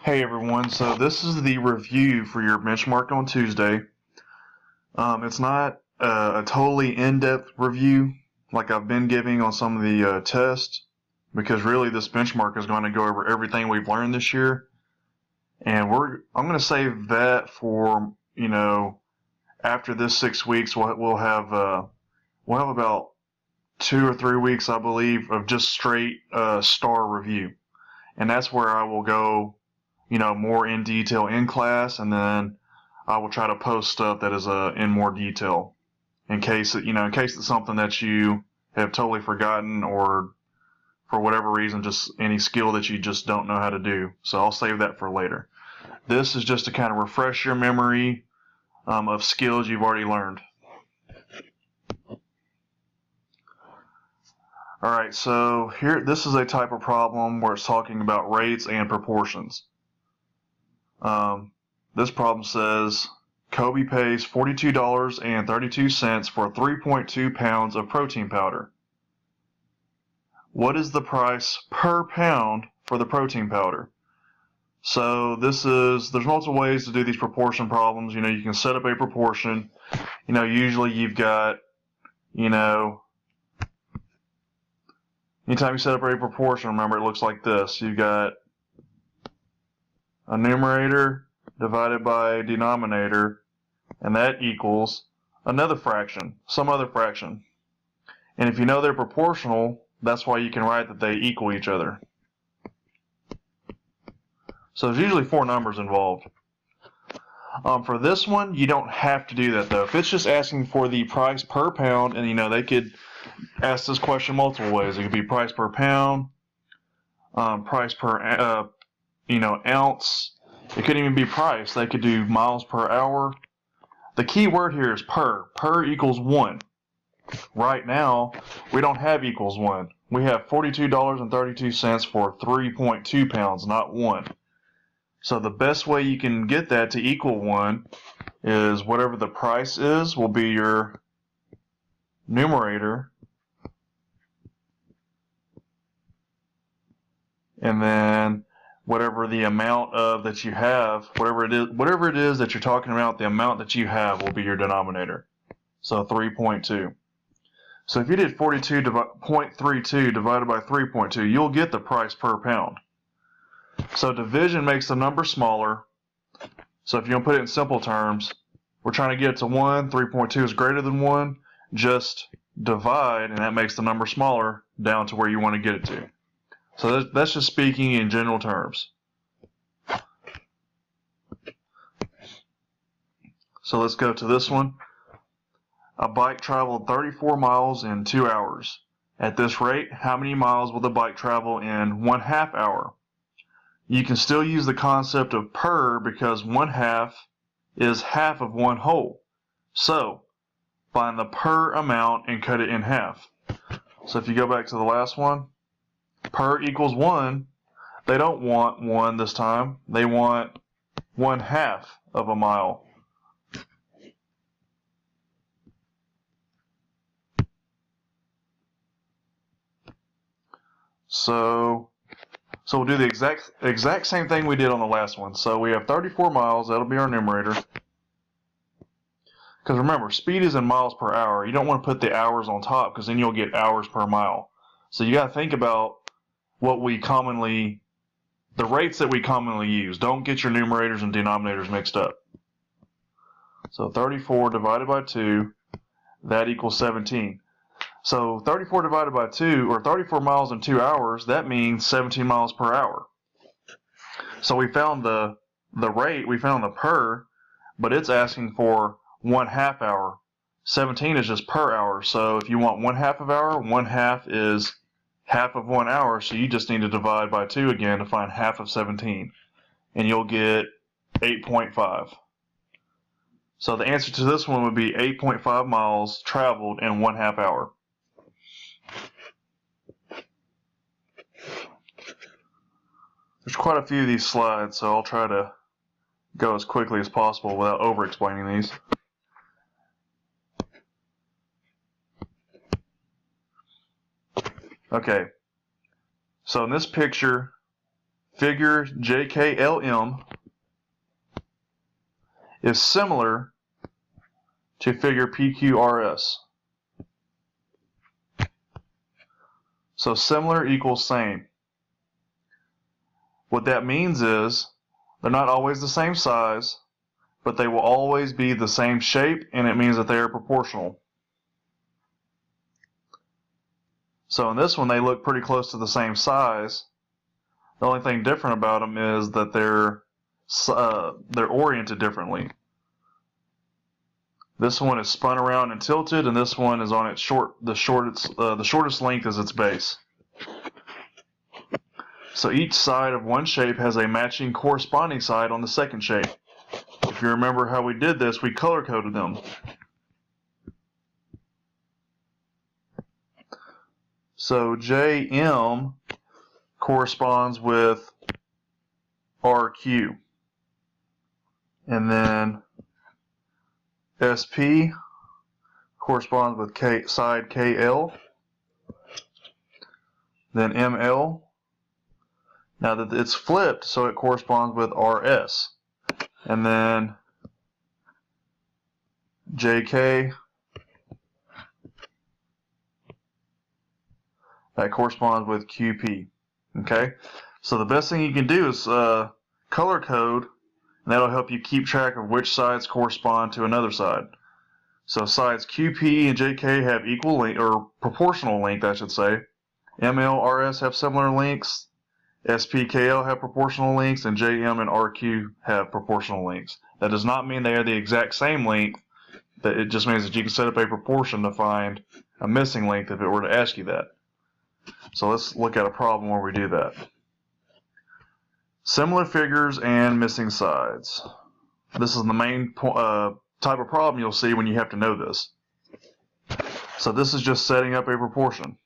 Hey everyone, so this is the review for your benchmark on Tuesday. It's not a totally in-depth review like I've been giving on some of the tests, because really this benchmark is going to go over everything we've learned this year, and I'm going to save that for, after this 6 weeks. We'll have about 2 or 3 weeks, I believe, of just straight star review, and that's where I will go more in detail in class, and then I will try to post stuff that is in more detail in case it's something that you have totally forgotten, or for whatever reason, just any skill that you just don't know how to do. So I'll save that for later. This is just to kind of refresh your memory of skills you've already learned. Alright, so this is a type of problem where it's talking about rates and proportions. This problem says Kobe pays $42.32 for 3.2 pounds of protein powder. What is the price per pound for the protein powder? So there's multiple ways to do these proportion problems. You can set up a proportion. Usually you've got, anytime you set up a proportion, remember it looks like this. You've got a numerator divided by a denominator, and that equals another fraction, some other fraction. And if you know they're proportional, that's why you can write that they equal each other. So there's usually 4 numbers involved. For this one, you don't have to do that though. If it's just asking for the price per pound, and they could ask this question multiple ways. It could be price per pound, price per ounce. It could even be price. They could do miles per hour. The key word here is per. Per equals 1. Right now, we don't have equals 1. We have $42.32 for 3.2 pounds, not 1. So the best way you can get that to equal 1 is whatever the price is will be your numerator, and then whatever the amount of that you have, whatever it is that you're talking about, the amount that you have will be your denominator. So 3.2. So if you did 42.32 divided by 3.2, you'll get the price per pound. So division makes the number smaller. So if you want to put it in simple terms, we're trying to get it to 1. 3.2 is greater than 1. Just divide, and that makes the number smaller down to where you want to get it to. So that's just speaking in general terms. So let's go to this one. A bike traveled 34 miles in 2 hours. At this rate, how many miles will the bike travel in 1/2 hour? You can still use the concept of per, because 1/2 is half of 1 whole. So find the per amount and cut it in half. So if you go back to the last one, per equals 1. They don't want 1 this time. They want 1/2 of a mile. So we'll do the exact same thing we did on the last one. So we have 34 miles. That'll be our numerator. Because remember, speed is in miles per hour. You don't want to put the hours on top, because then you'll get hours per mile. So you got to think about the rates that we commonly use. Don't get your numerators and denominators mixed up. So 34 divided by 2, that equals 17. So 34 divided by 2, or 34 miles in 2 hours, that means 17 miles per hour. So we found the rate, we found the per, but it's asking for 1/2 hour. 17 is just per hour. So if you want 1/2 of hour, 1/2 is half of 1 hour. So you just need to divide by 2 again to find half of 17. And you'll get 8.5. So the answer to this one would be 8.5 miles traveled in 1/2 hour. There's quite a few of these slides, so I'll try to go as quickly as possible without over-explaining these. Okay, so in this picture, figure JKLM is similar to figure PQRS. So similar equals same. What that means is they're not always the same size, but they will always be the same shape, and it means that they are proportional. So in this one, they look pretty close to the same size. The only thing different about them is that they're oriented differently. This one is spun around and tilted, and this one is on its the shortest length is its base. So each side of one shape has a matching corresponding side on the second shape. If you remember how we did this, we color coded them. So JM corresponds with RQ. And then SP corresponds with side KL. Then ML. Now that it's flipped, so it corresponds with RS. And then JK, that corresponds with QP. Okay? So the best thing you can do is color code, and that'll help you keep track of which sides correspond to another side. So sides QP and JK have equal length, or proportional length, I should say. ML, RS have similar lengths. SPKL have proportional lengths, and JM and RQ have proportional lengths. That does not mean they are the exact same length. But it just means that you can set up a proportion to find a missing length if it were to ask you that. So let's look at a problem where we do that. Similar figures and missing sides. This is the main type of problem you'll see when you have to know this. So this is just setting up a proportion.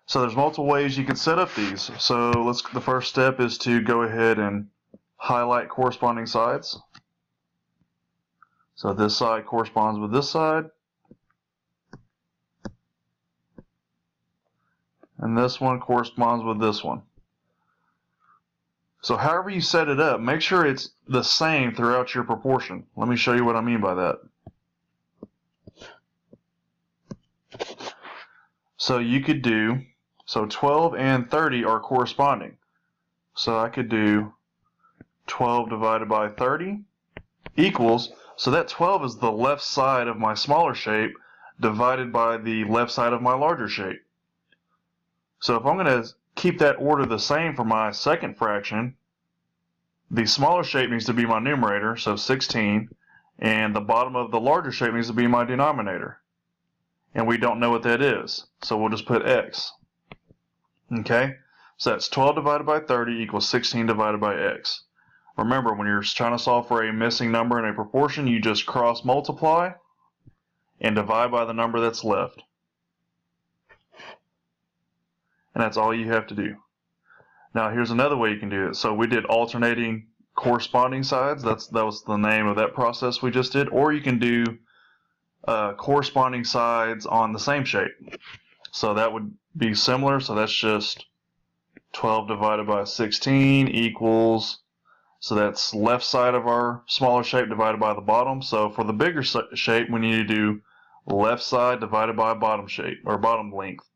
So there's multiple ways you can set up these. So the first step is to go ahead and highlight corresponding sides. So this side corresponds with this side. And this one corresponds with this one. So however you set it up, make sure it's the same throughout your proportion. Let me show you what I mean by that. So you could do, 12 and 30 are corresponding. So I could do 12 divided by 30 equals, so that 12 is the left side of my smaller shape divided by the left side of my larger shape. So if I'm going to keep that order the same for my second fraction, the smaller shape needs to be my numerator, so 16, and the bottom of the larger shape needs to be my denominator. And we don't know what that is, so we'll just put x. Okay, so that's 12 divided by 30 equals 16 divided by x. Remember, when you're trying to solve for a missing number in a proportion, you just cross multiply and divide by the number that's left. And that's all you have to do. Now here's another way you can do it. So we did alternating corresponding sides. That was the name of that process we just did. Or you can do corresponding sides on the same shape. So that would be similar. So that's just 12 divided by 16 equals, so that's left side of our smaller shape divided by the bottom. So for the bigger shape, we need to do left side divided by bottom shape, or bottom length.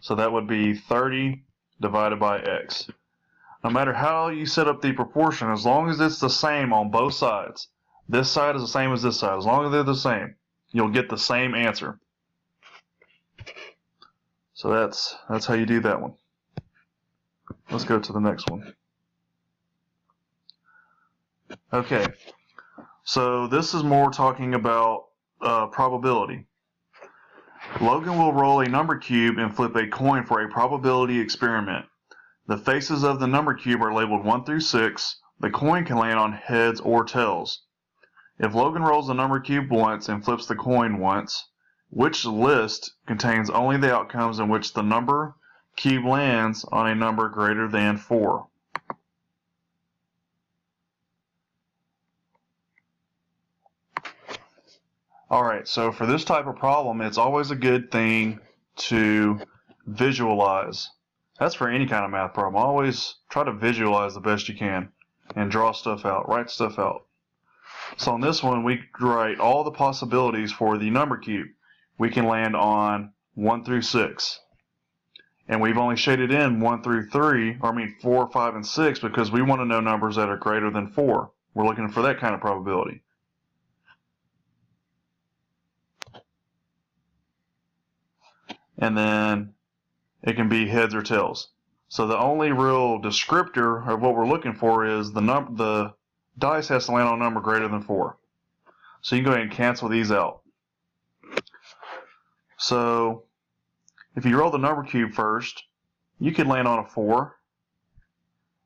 So that would be 30 divided by x. No matter how you set up the proportion, as long as it's the same on both sides, this side is the same as this side, as long as they're the same, you'll get the same answer. So that's how you do that one. Let's go to the next one. Okay, so this is more talking about probability. Logan will roll a number cube and flip a coin for a probability experiment. The faces of the number cube are labeled 1 through 6. The coin can land on heads or tails. If Logan rolls the number cube once and flips the coin once, which list contains only the outcomes in which the number cube lands on a number greater than 4? Alright, so for this type of problem, it's always a good thing to visualize. That's for any kind of math problem. Always try to visualize the best you can and draw stuff out, write stuff out. So on this one, we write all the possibilities for the number cube. We can land on 1 through 6. And we've only shaded in 1 through 4, 5, and 6 because we want to know numbers that are greater than 4. We're looking for that kind of probability. And then it can be heads or tails. So the only real descriptor of what we're looking for is the dice has to land on a number greater than 4. So you can go ahead and cancel these out. So if you roll the number cube first, you could land on a 4,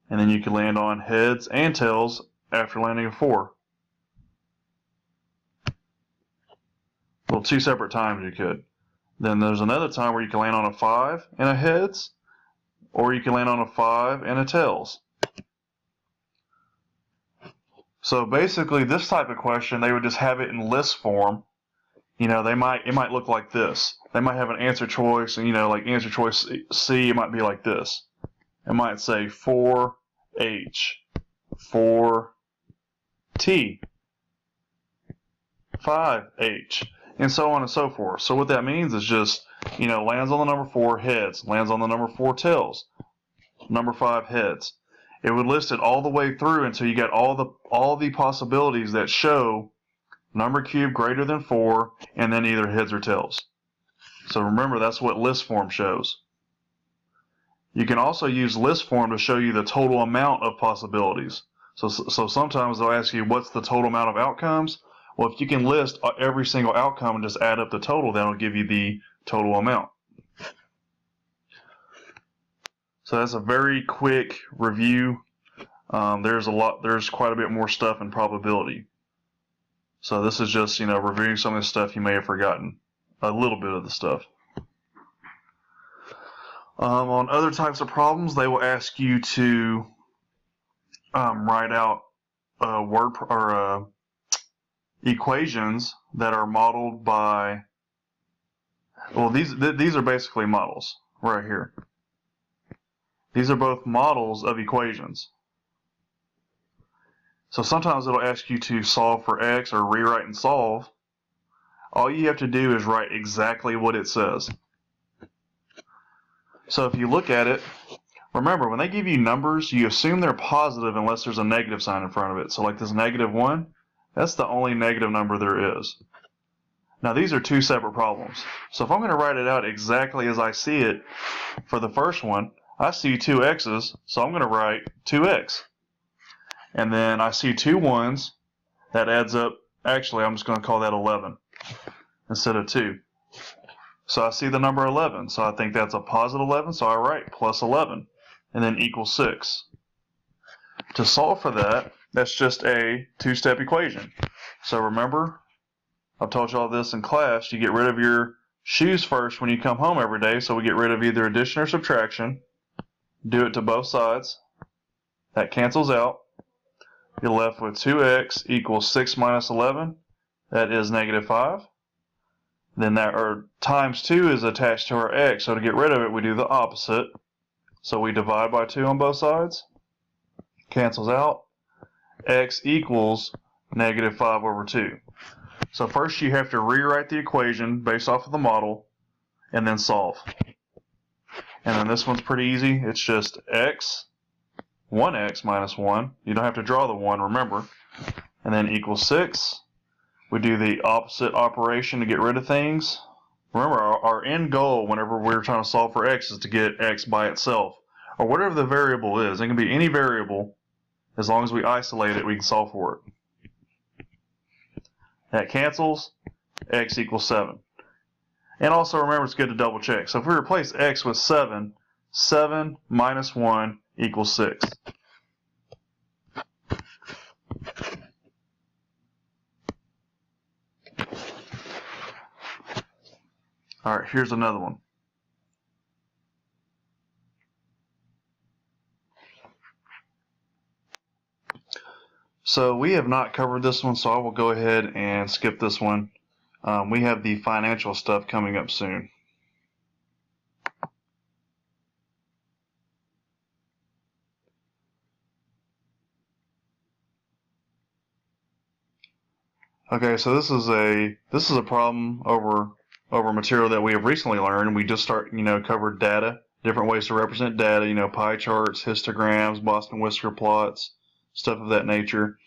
and then you could land on heads and tails after landing a 4. Well, 2 separate times you could. Then there's another time where you can land on a 5 and a heads, or you can land on a 5 and a tails. So basically, this type of question, they would just have it in list form. You know, it might look like this. They might have an answer choice, and like answer choice C, it might be like this. It might say 4H, 4T, 5H, and so on and so forth. So what that means is just, lands on the number 4 heads, lands on the number 4 tails, number 5 heads. It would list it all the way through until you get all the possibilities that show number cube greater than 4, and then either heads or tails. So remember, that's what list form shows. You can also use list form to show you the total amount of possibilities. So sometimes they'll ask you, what's the total amount of outcomes? Well, if you can list every single outcome and just add up the total, that'll give you the total amount. So that's a very quick review. There's quite a bit more stuff in probability. So this is just, reviewing some of the stuff you may have forgotten. A little bit of the stuff. On other types of problems, they will ask you to write out equations that are modeled by. Well, these are basically models right here. These are both models of equations. So sometimes it'll ask you to solve for x or rewrite and solve. All you have to do is write exactly what it says. So if you look at it, remember, when they give you numbers, you assume they're positive unless there's a negative sign in front of it. So like this -1, that's the only negative number there is. Now these are 2 separate problems. So if I'm going to write it out exactly as I see it, for the first one, I see 2 x's, so I'm going to write 2x. And then I see 2 1s, that adds up, actually I'm just going to call that 11 instead of 2. So I see the number 11, so I think that's a positive 11, so I write plus 11, and then equals 6. To solve for that, that's just a 2-step equation. So remember, I've told you all this in class, you get rid of your shoes first when you come home every day, so we get rid of either addition or subtraction. Do it to both sides. That cancels out. You're left with 2x equals 6 minus 11. That is -5. Then times 2 is attached to our x, so to get rid of it, we do the opposite. So we divide by 2 on both sides. Cancels out. X equals -5/2. So first you have to rewrite the equation based off of the model, and then solve. And then this one's pretty easy. It's just 1x minus 1. You don't have to draw the 1, remember. And then equals 6. We do the opposite operation to get rid of things. Remember, our end goal whenever we're trying to solve for x is to get x by itself, or whatever the variable is. It can be any variable. As long as we isolate it, we can solve for it. That cancels. X equals 7. And also remember, it's good to double check. So if we replace x with 7, 7 minus 1 equals 6. All right, here's another one. So we have not covered this one, so I will go ahead and skip this one. We have the financial stuff coming up soon. Okay, so this is a problem over material that we have recently learned. We just covered data, different ways to represent data, pie charts, histograms, Boston whisker plots, stuff of that nature.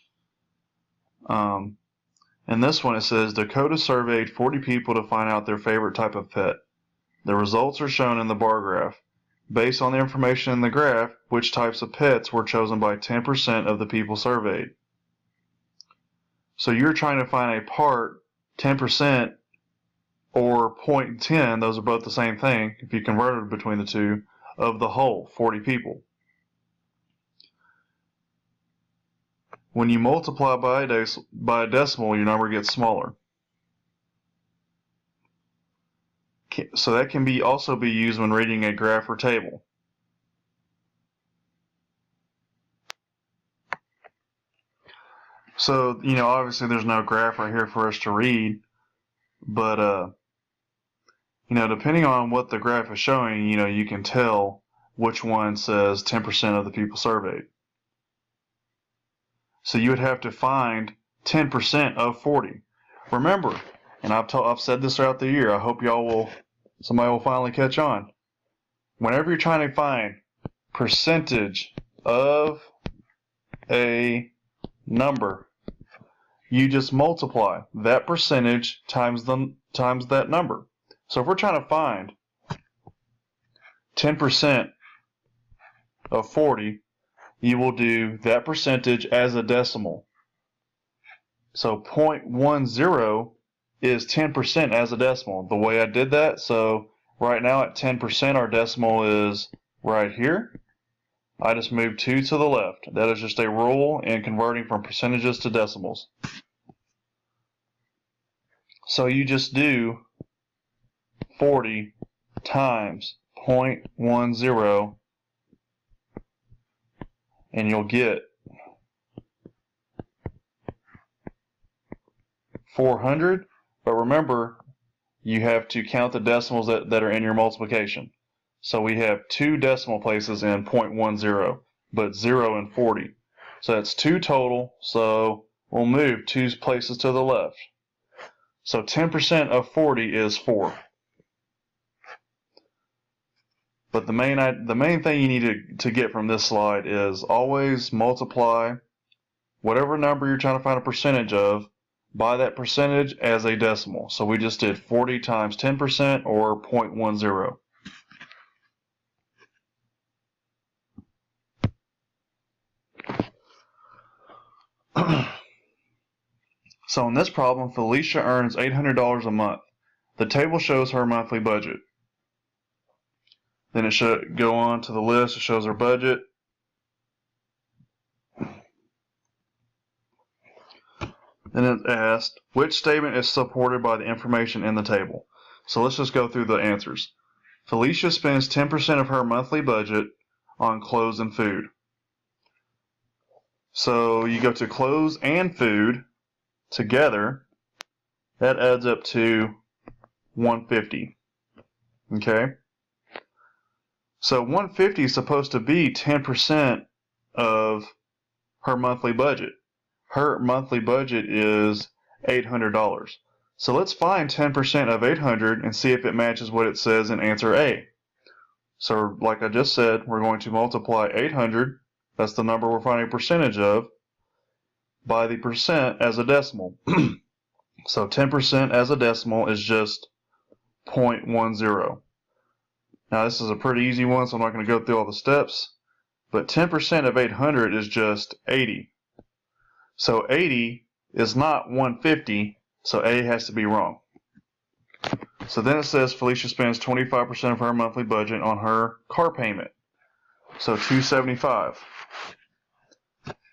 In this one it says Dakota surveyed 40 people to find out their favorite type of pet. The results are shown in the bar graph. Based on the information in the graph, which types of pets were chosen by 10% of the people surveyed? So you're trying to find a part, 10%, or 0.10, those are both the same thing, if you converted between the two, of the whole, 40 people. When you multiply by a decimal, your number gets smaller. So that can also be used when reading a graph or table. So, obviously there's no graph right here for us to read, but, depending on what the graph is showing, you can tell which one says 10% of the people surveyed. So you would have to find 10% of 40. Remember, and I've said this throughout the year, I hope somebody will finally catch on. Whenever you're trying to find percentage of a number, you just multiply that percentage times that number. So if we're trying to find 10% of 40, you will do that percentage as a decimal. So 0.10 is 10% as a decimal. The way I did that, so right now at 10%, our decimal is right here. I just moved 2 to the left. That is just a rule in converting from percentages to decimals. So you just do 40 times 0.10, and you'll get 400. But remember, you have to count the decimals that are in your multiplication. So we have 2 decimal places in 0.10, but 0 and 40. So that's 2 total, so we'll move 2 places to the left. So 10% of 40 is 4. But the main thing you need to get from this slide is always multiply whatever number you're trying to find a percentage of by that percentage as a decimal. So we just did 40 times 10%, or 0.10. So in this problem, Felicia earns $800 a month. The table shows her monthly budget. Then it should go on to the list. It shows her budget. Then it asked, which statement is supported by the information in the table? So let's just go through the answers. Felicia spends 10% of her monthly budget on clothes and food. So you go to clothes and food together. That adds up to $150. Okay? So $150 is supposed to be 10% of her monthly budget. Her monthly budget is $800. So let's find 10% of 800 and see if it matches what it says in answer A. So like I just said, we're going to multiply 800, that's the number we're finding a percentage of, by the percent as a decimal. So 10% as a decimal is just 0.10. Now this is a pretty easy one, so I'm not going to go through all the steps. But 10% of 800 is just 80. So 80 is not 150, so A has to be wrong. So then it says Felicia spends 25% of her monthly budget on her car payment. So $275.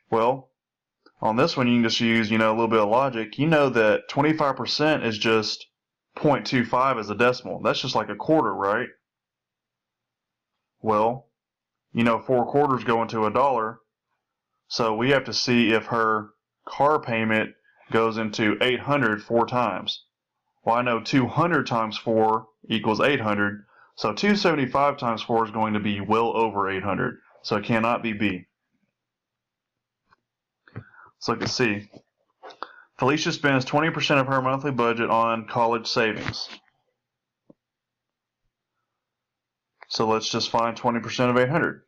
Well, on this one you can just use, a little bit of logic. You know that 25% is just 0.25 as a decimal. That's just like a quarter, right? Well, 4 quarters go into $1. So we have to see if her car payment goes into 800 4 times. Well, I know 200 times 4 equals 800. So 275 times 4 is going to be well over 800. So it cannot be B. Let's look at C. Felicia spends 20% of her monthly budget on college savings. So let's just find 20% of 800.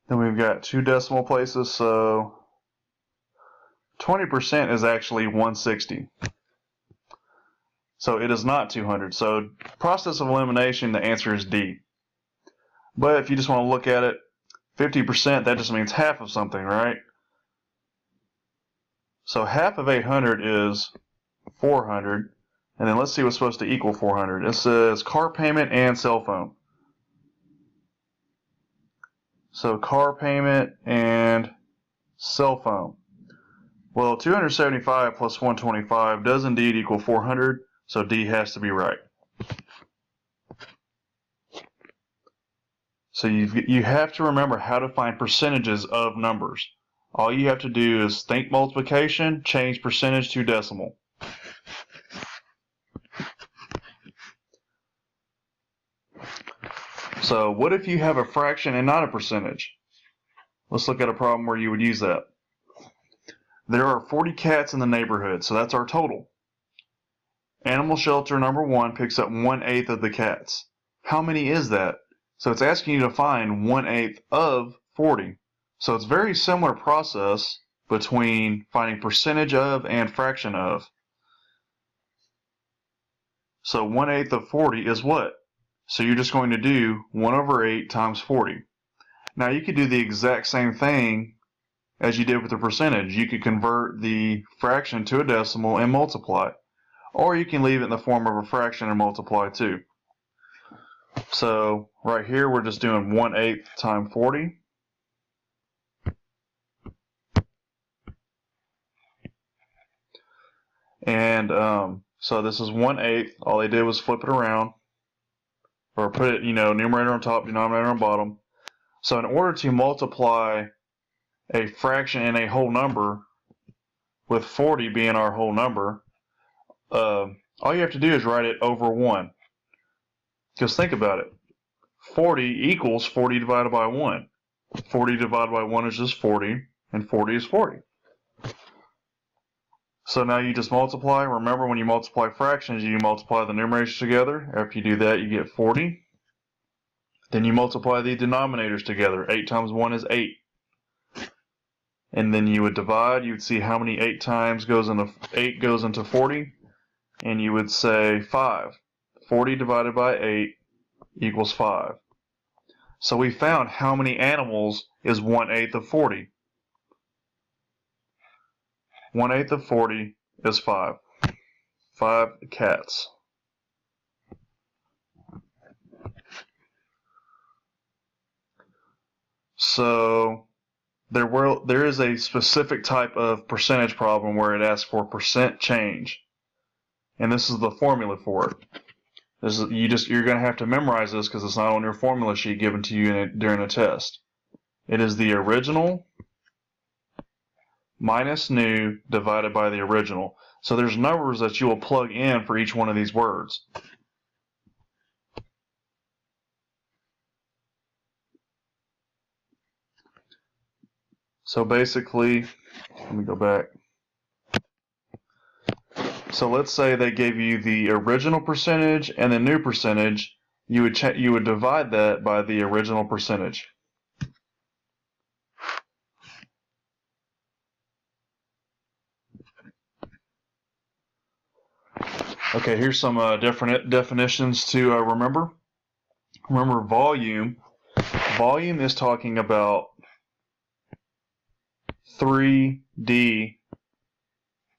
Then we've got 2 decimal places, so 20% is actually 160. So it is not 200. So process of elimination, the answer is D. But if you just want to look at it, 50%, that just means half of something, right? So half of 800 is 400. And then let's see what's supposed to equal 400. It says car payment and cell phone. So car payment and cell phone. Well, 275 plus 125 does indeed equal 400, so D has to be right. So you have to remember how to find percentages of numbers. All you have to do is think multiplication, change percentage to decimal. So what if you have a fraction and not a percentage? Let's look at a problem where you would use that. There are 40 cats in the neighborhood, so that's our total. Animal shelter number 1 picks up 1/8 of the cats. How many is that? So it's asking you to find 1/8 of 40. So it's a very similar process between finding percentage of and fraction of. So 1/8 of 40 is what? So you're just going to do 1/8 times 40. Now you could do the exact same thing as you did with the percentage. You could convert the fraction to a decimal and multiply. Or you can leave it in the form of a fraction and multiply too. So right here we're just doing 1/8 times 40. And so this is 1/8. All they did was flip it around. Or put it, numerator on top, denominator on bottom. So in order to multiply a fraction and a whole number, with 40 being our whole number, all you have to do is write it over 1. Because think about it. 40 equals 40 divided by 1. 40 divided by 1 is just 40, and 40 is 40. So now you just multiply. Remember, when you multiply fractions, you multiply the numerators together. After you do that, you get 40. Then you multiply the denominators together. 8 times 1 is 8. And then you would divide. You would see how many 8 goes into 40. And you would say 5. 40 divided by 8 equals 5. So we found how many animals is 1/8 of 40. 1/8 of 40 is 5. 5 cats. So there is a specific type of percentage problem where it asks for percent change. And this is the formula for it. You're going to have to memorize this because it's not on your formula sheet given to you during a test. It is the original minus new divided by the original. So there's numbers that you will plug in for each one of these words. So basically, let me go back. So let's say they gave you the original percentage and the new percentage. You would divide that by the original percentage. Okay, here's some different definitions to remember. Remember volume. Volume is talking about 3D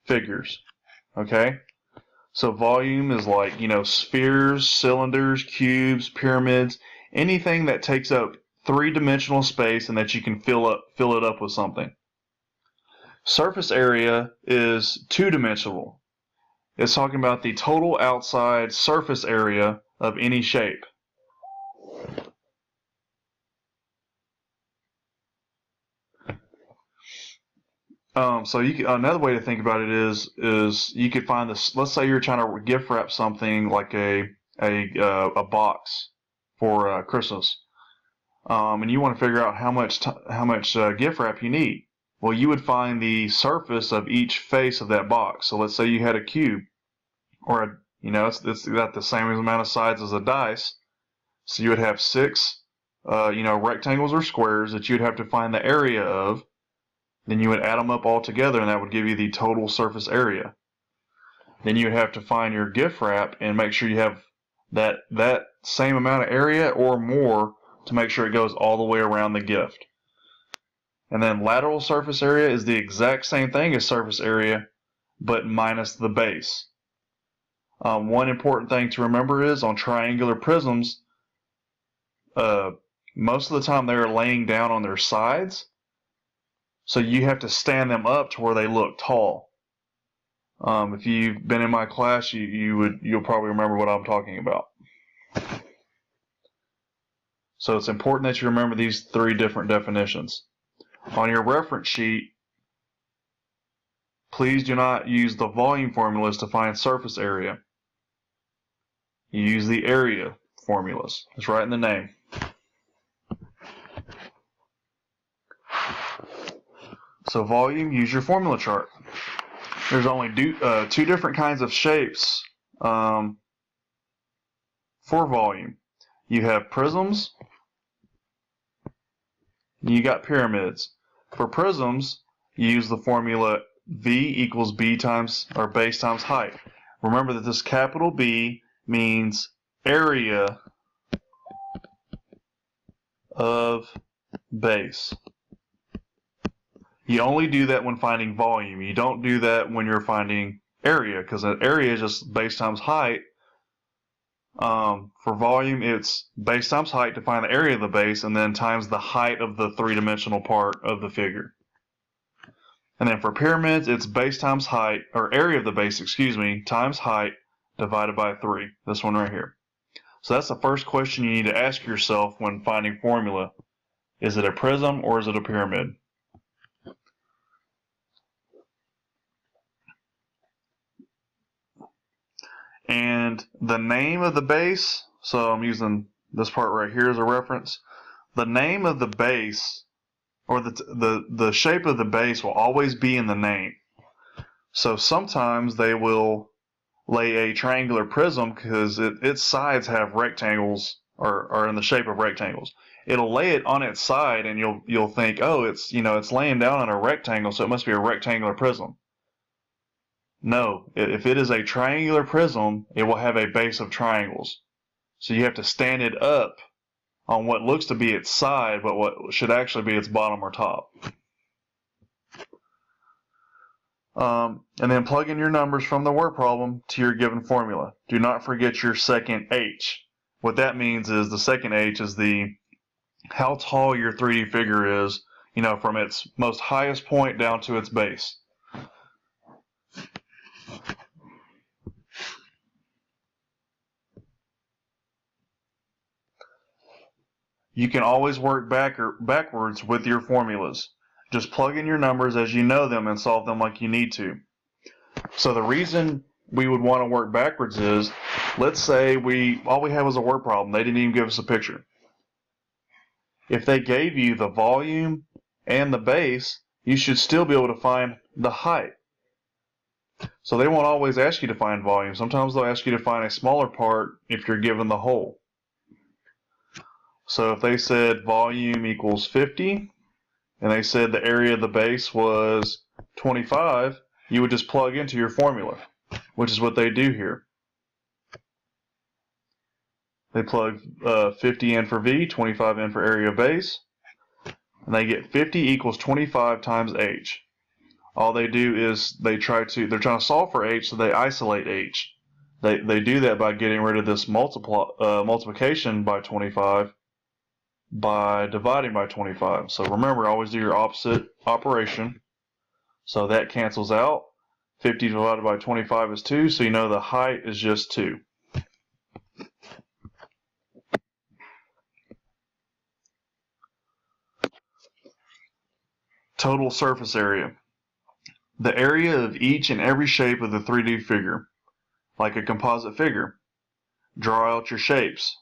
figures. Okay? So volume is like, spheres, cylinders, cubes, pyramids, anything that takes up 3-dimensional space and that you can fill it up with something. Surface area is 2-dimensional. It's talking about the total outside surface area of any shape. So another way to think about it is you could find this. Let's say you're trying to gift wrap something like a box for Christmas, and you want to figure out how much gift wrap you need. Well, you would find the surface of each face of that box. So let's say you had a cube, or it's got the same amount of sides as a dice. So you would have six, rectangles or squares that you'd have to find the area of. Then you would add them up all together, and that would give you the total surface area. Then you would have to find your gift wrap and make sure you have that same amount of area or more to make sure it goes all the way around the gift. And then lateral surface area is the exact same thing as surface area, but minus the base. One important thing to remember is on triangular prisms, most of the time they're laying down on their sides, so you have to stand them up to where they look tall. If you've been in my class, you'll probably remember what I'm talking about. So it's important that you remember these three different definitions. On your reference sheet, please do not use the volume formulas to find surface area. You use the area formulas. It's right in the name. So volume, use your formula chart. There's only two different kinds of shapes for volume. You have prisms, you got pyramids. For prisms, you use the formula V equals B times, or base times height. Remember that this capital B means area of base. You only do that when finding volume. You don't do that when you're finding area, because an area is just base times height. For volume, it's base times height to find the area of the base, and then times the height of the three-dimensional part of the figure. And then for pyramids, it's base times height, or area of the base, times height divided by 3. This one right here. So that's the first question you need to ask yourself when finding formula. Is it a prism or is it a pyramid? And the name of the base, so I'm using this part right here as a reference. The name of the base, or the shape of the base, will always be in the name. So sometimes they will lay a triangular prism because its sides have rectangles, or are in the shape of rectangles. It'll lay it on its side, and you'll think, oh, it's laying down on a rectangle, so it must be a rectangular prism. No, if it is a triangular prism, it will have a base of triangles. So you have to stand it up on what looks to be its side, but what should actually be its bottom or top. And then plug in your numbers from the word problem to your given formula. Do not forget your second H. What that means is the second H is how tall your 3D figure is, from its most highest point down to its base. You can always work backwards with your formulas. Just plug in your numbers as you know them and solve them like you need to. So the reason we would want to work backwards is, let's say all we had was a word problem. They didn't even give us a picture. If they gave you the volume and the base, you should still be able to find the height. So they won't always ask you to find volume. Sometimes they'll ask you to find a smaller part if you're given the whole. So if they said volume equals 50, and they said the area of the base was 25, you would just plug into your formula, which is what they do here. They plug 50 in for V, 25 in for area of base, and they get 50 equals 25 times H. All they do is they're trying to solve for H, so they isolate H. They do that by getting rid of this multiplication by 25 by dividing by 25. So remember, always do your opposite operation. So that cancels out. 50 divided by 25 is 2, so you know the height is just 2. Total surface area. the area of each and every shape of the 3D figure, like a composite figure. Draw out your shapes.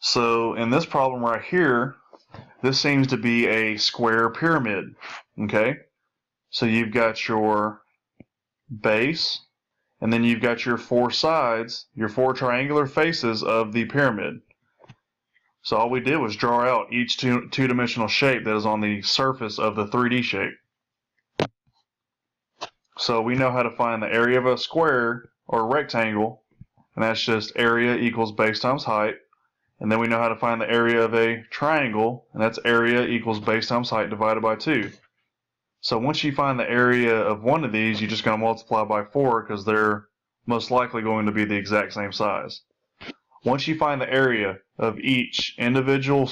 So in this problem right here, this seems to be a square pyramid. Okay? So you've got your base, and then you've got your four sides, your four triangular faces of the pyramid. So all we did was draw out each two-dimensional shape that is on the surface of the 3D shape. So we know how to find the area of a square or a rectangle, and that's just area equals base times height. And then we know how to find the area of a triangle, and that's area equals base times height divided by 2. So once you find the area of one of these, you're just going to multiply by 4 because they're most likely going to be the exact same size. Once you find the area of each individual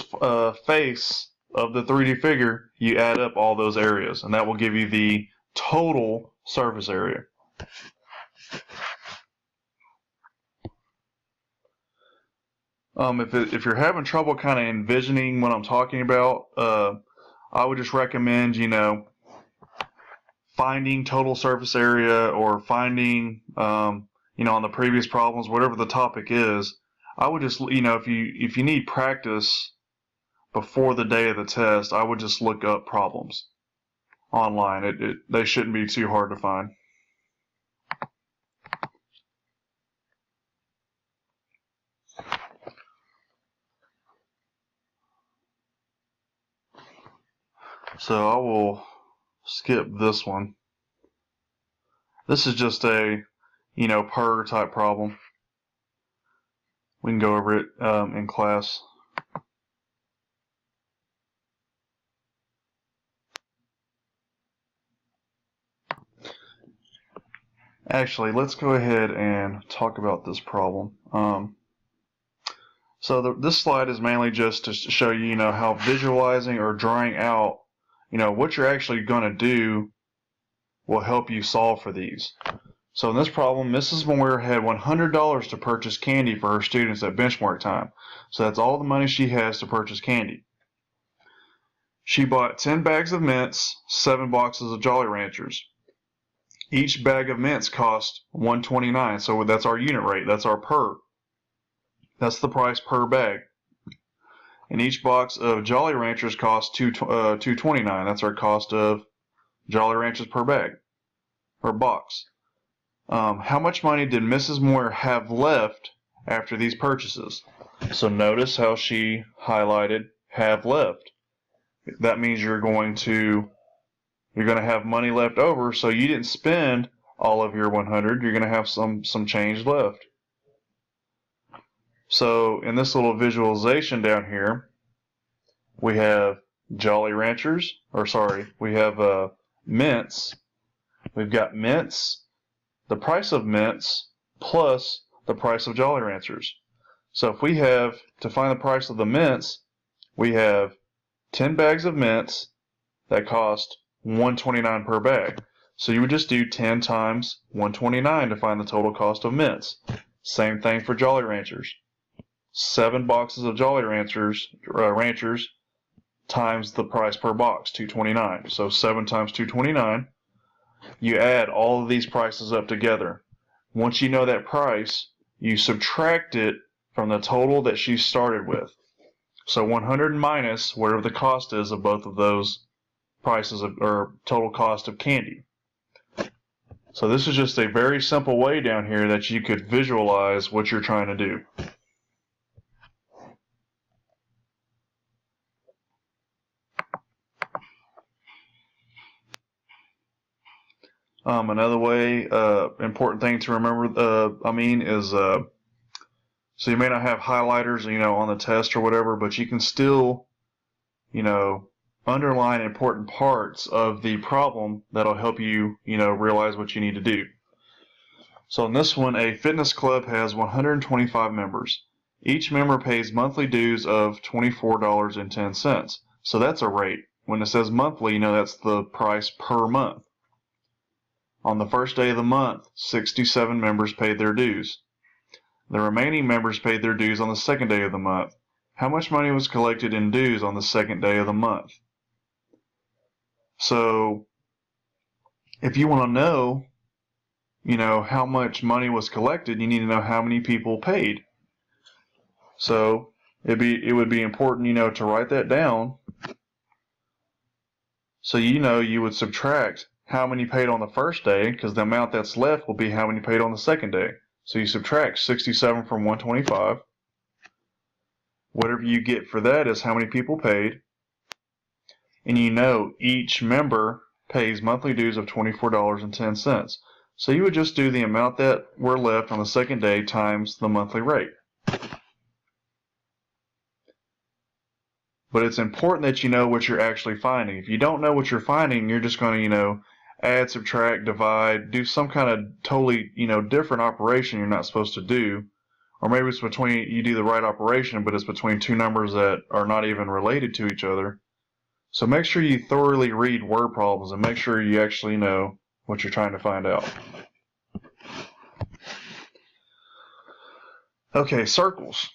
face of the 3D figure, you add up all those areas, and that will give you the total surface area. If you're having trouble kind of envisioning what I'm talking about, I would just recommend, finding total surface area or finding, on the previous problems, whatever the topic is. I would just, if you need practice before the day of the test, I would just look up problems online. They shouldn't be too hard to find. So I will skip this one. This is just a, per type problem. We can go over it in class. Actually, let's go ahead and talk about this problem. This slide is mainly just to show you, how visualizing or drawing out, what you're actually going to do will help you solve for these. So in this problem, Mrs. Moyer had $100 to purchase candy for her students at benchmark time. So that's all the money she has to purchase candy. She bought 10 bags of mints, 7 boxes of Jolly Ranchers. Each bag of mints cost $1.29, so that's our unit rate, that's our per. That's the price per bag. And each box of Jolly Ranchers costs $2.29. That's our cost of Jolly Ranchers per bag, per box. How much money did Mrs. Moyer have left after these purchases? So notice how she highlighted have left. That means you're going to have money left over, so you didn't spend all of your 100. You're going to have some change left. So in this little visualization down here, we have Jolly Ranchers, we have mints. We've got mints, the price of mints, plus the price of Jolly Ranchers. So if we have to find the price of the mints, we have 10 bags of mints that cost $1.29 per bag. So you would just do 10 times $1.29 to find the total cost of mints. Same thing for Jolly Ranchers. 7 boxes of Jolly Ranchers times the price per box, $2.29. So 7 times $2.29. You add all of these prices up together. Once you know that price, you subtract it from the total that she started with. So 100 minus whatever the cost is of both of those prices or total cost of candy. So this is just a very simple way down here that you could visualize what you're trying to do. Another way, important thing to remember, is so you may not have highlighters, on the test or whatever, but you can still, underline important parts of the problem that'll help you, realize what you need to do. So in this one, a fitness club has 125 members. Each member pays monthly dues of $24.10. So that's a rate. When it says monthly, that's the price per month. On the first day of the month, 67 members paid their dues. The remaining members paid their dues on the second day of the month. How much money was collected in dues on the second day of the month? So if you want to know, how much money was collected, you need to know how many people paid. So it would be important, to write that down. So you would subtract how many paid on the first day, because the amount that's left will be how many paid on the second day. So you subtract 67 from 125. Whatever you get for that is how many people paid. And each member pays monthly dues of $24.10. So you would just do the amount that were left on the second day times the monthly rate. But it's important that you know what you're actually finding. If you don't know what you're finding, you're just going to, add, subtract, divide, do some kind of totally, different operation you're not supposed to do. Or maybe it's you do the right operation, but it's between two numbers that are not even related to each other. So make sure you thoroughly read word problems and make sure you actually know what you're trying to find out. Okay, circles.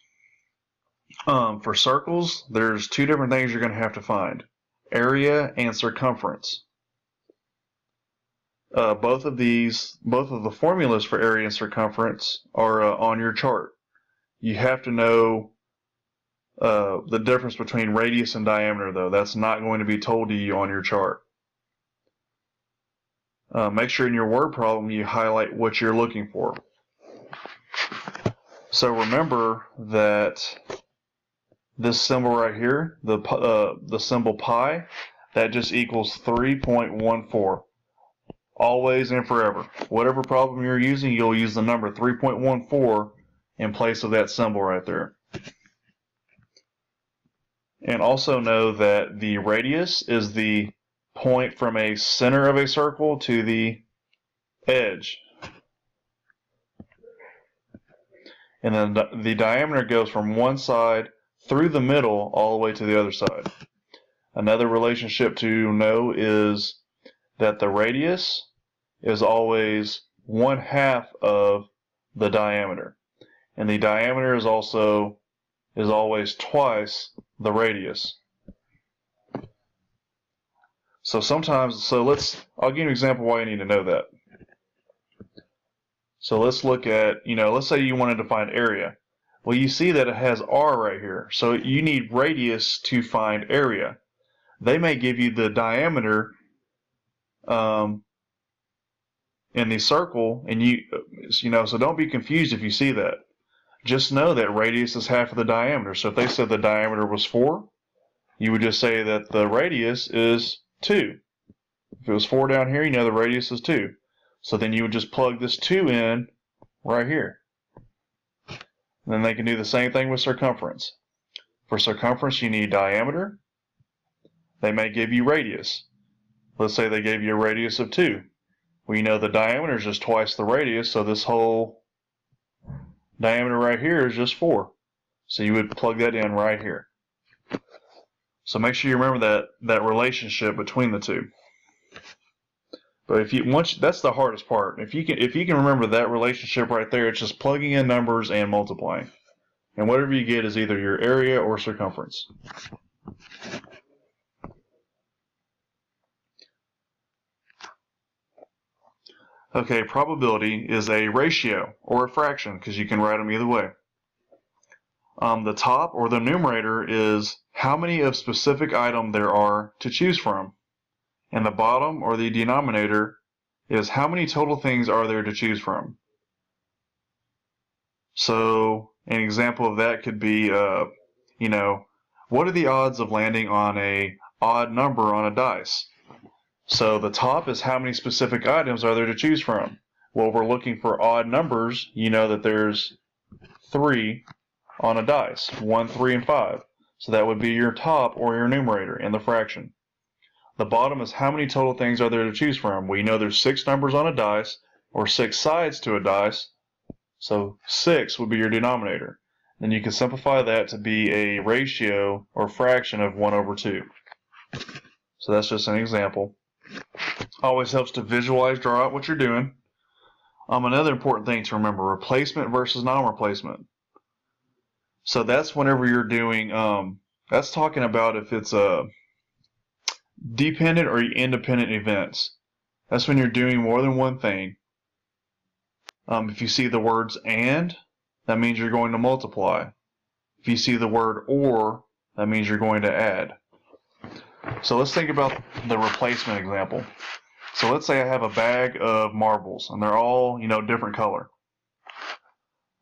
For circles, there's two different things you're going to have to find: area and circumference. Both of the formulas for area and circumference are on your chart. You have to know the difference between radius and diameter, though. That's not going to be told to you on your chart. Make sure in your word problem you highlight what you're looking for. So remember that this symbol right here, the symbol pi, that just equals 3.14. Always and forever. Whatever problem you're using, you'll use the number 3.14 in place of that symbol right there. And also know that the radius is the point from a center of a circle to the edge. And then the diameter goes from one side through the middle all the way to the other side. Another relationship to know is that the radius is always 1/2 of the diameter. And the diameter is always twice the radius. I'll give you an example why you need to know that. So let's look at, let's say you wanted to find area. Well, you see that it has R right here. So you need radius to find area. They may give you the diameter in the circle, and so don't be confused if you see that. Just know that radius is half of the diameter. So if they said the diameter was 4, you would just say that the radius is 2. If it was 4 down here, the radius is 2. So then you would just plug this 2 in right here. And then they can do the same thing with circumference. For circumference, you need diameter. They may give you radius. Let's say they gave you a radius of 2. Well, the diameter is just twice the radius, so this whole diameter right here is just 4. So you would plug that in right here. So make sure you remember that relationship between the two. But that's the hardest part. If you can remember that relationship right there, it's just plugging in numbers and multiplying. And whatever you get is either your area or circumference. Okay, probability is a ratio or a fraction, because you can write them either way. The top, or the numerator, is how many of specific item there are to choose from. And the bottom, or the denominator, is how many total things are there to choose from. So an example of that could be, what are the odds of landing on an odd number on a dice? So the top is how many specific items are there to choose from. Well, we're looking for odd numbers. You know that there's 3 on a dice, 1, 3, and 5. So that would be your top, or your numerator in the fraction. The bottom is how many total things are there to choose from. We know there's 6 numbers on a dice, or 6 sides to a dice. So 6 would be your denominator. Then you can simplify that to be a ratio or fraction of 1/2. So that's just an example. Always helps to visualize, draw out what you're doing. Another important thing to remember: replacement versus non-replacement. So that's whenever you're doing, that's talking about if it's a dependent or independent events. That's when you're doing more than one thing. If you see the words and, that means you're going to multiply. If you see the word or, that means you're going to add. So let's think about the replacement example. So let's say I have a bag of marbles, and they're all, different color.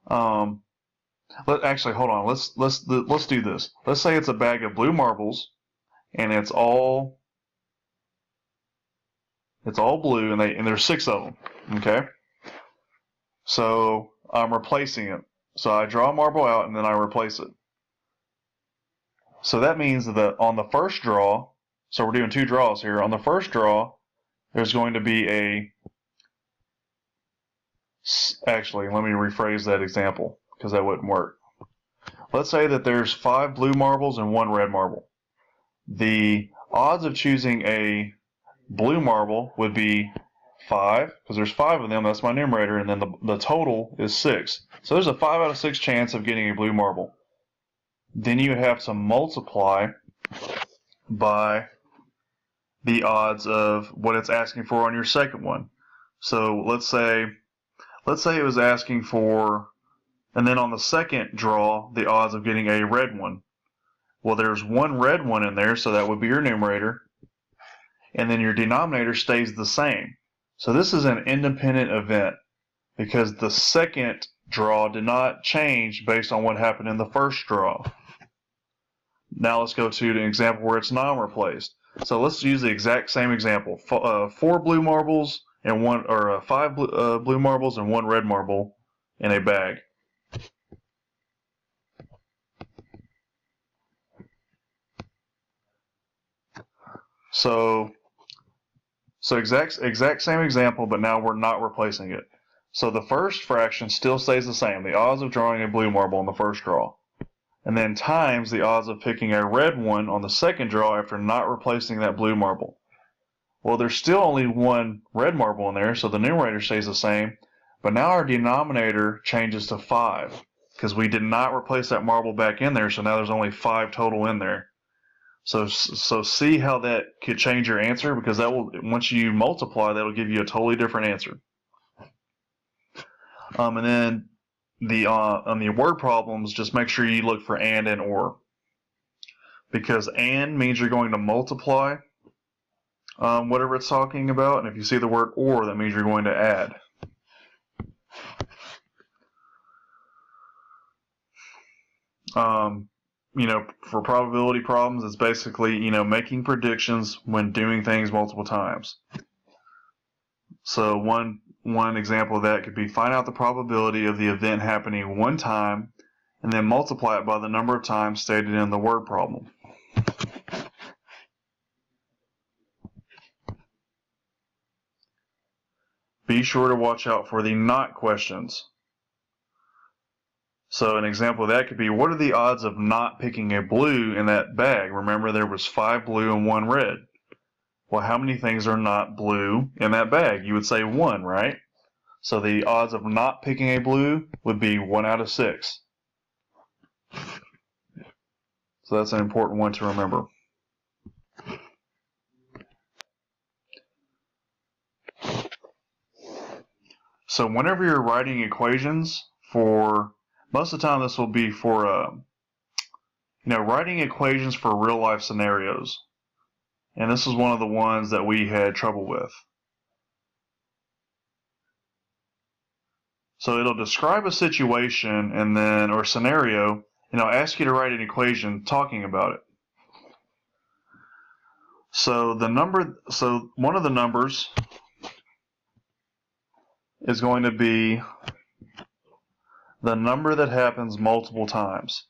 Actually, hold on. Let's do this. Let's say it's a bag of blue marbles, and it's all blue, and there's 6 of them. Okay. So I'm replacing it. So I draw a marble out, and then I replace it. So that means that on the first draw, so we're doing 2 draws here. On the first draw, there's going to be actually, let me rephrase that example, because that wouldn't work. Let's say that there's 5 blue marbles and 1 red marble. The odds of choosing a blue marble would be 5, because there's 5 of them, that's my numerator, and then the total is 6. So there's a 5 out of 6 chance of getting a blue marble. Then you would have to multiply by the odds of what it's asking for on your second one. So let's say it was asking for, and then on the second draw, the odds of getting a red one. Well, there's 1 red one in there, so that would be your numerator. And then your denominator stays the same. So this is an independent event because the second draw did not change based on what happened in the first draw. Now let's go to an example where it's non-replaced. So let's use the exact same example. 4 blue marbles and 5 blue marbles and 1 red marble in a bag. So exact same example, but now we're not replacing it. So the first fraction still stays the same, the odds of drawing a blue marble on the first draw. And then times the odds of picking a red one on the second draw after not replacing that blue marble. Well, there's still only 1 red marble in there, so the numerator stays the same, but now our denominator changes to 5 because we did not replace that marble back in there, so now there's only 5 total in there. So see how that could change your answer, because that will, once you multiply, that'll give you a totally different answer. And then on the word problems, just make sure you look for and or, because and means you're going to multiply whatever it's talking about, and if you see the word or, that means you're going to add. For probability problems, it's basically, making predictions when doing things multiple times. So one example of that could be find out the probability of the event happening one time and then multiply it by the number of times stated in the word problem. Be sure to watch out for the not questions. So an example of that could be, what are the odds of not picking a blue in that bag? Remember, there was 5 blue and 1 red. Well, how many things are not blue in that bag? You would say 1, right? So the odds of not picking a blue would be 1 out of 6. So that's an important one to remember. So whenever you're writing equations for, most of the time this will be for, writing equations for real life scenarios. And this is one of the ones that we had trouble with. So it'll describe a situation and then, or scenario, and I'll ask you to write an equation talking about it. So one of the numbers is going to be the number that happens multiple times.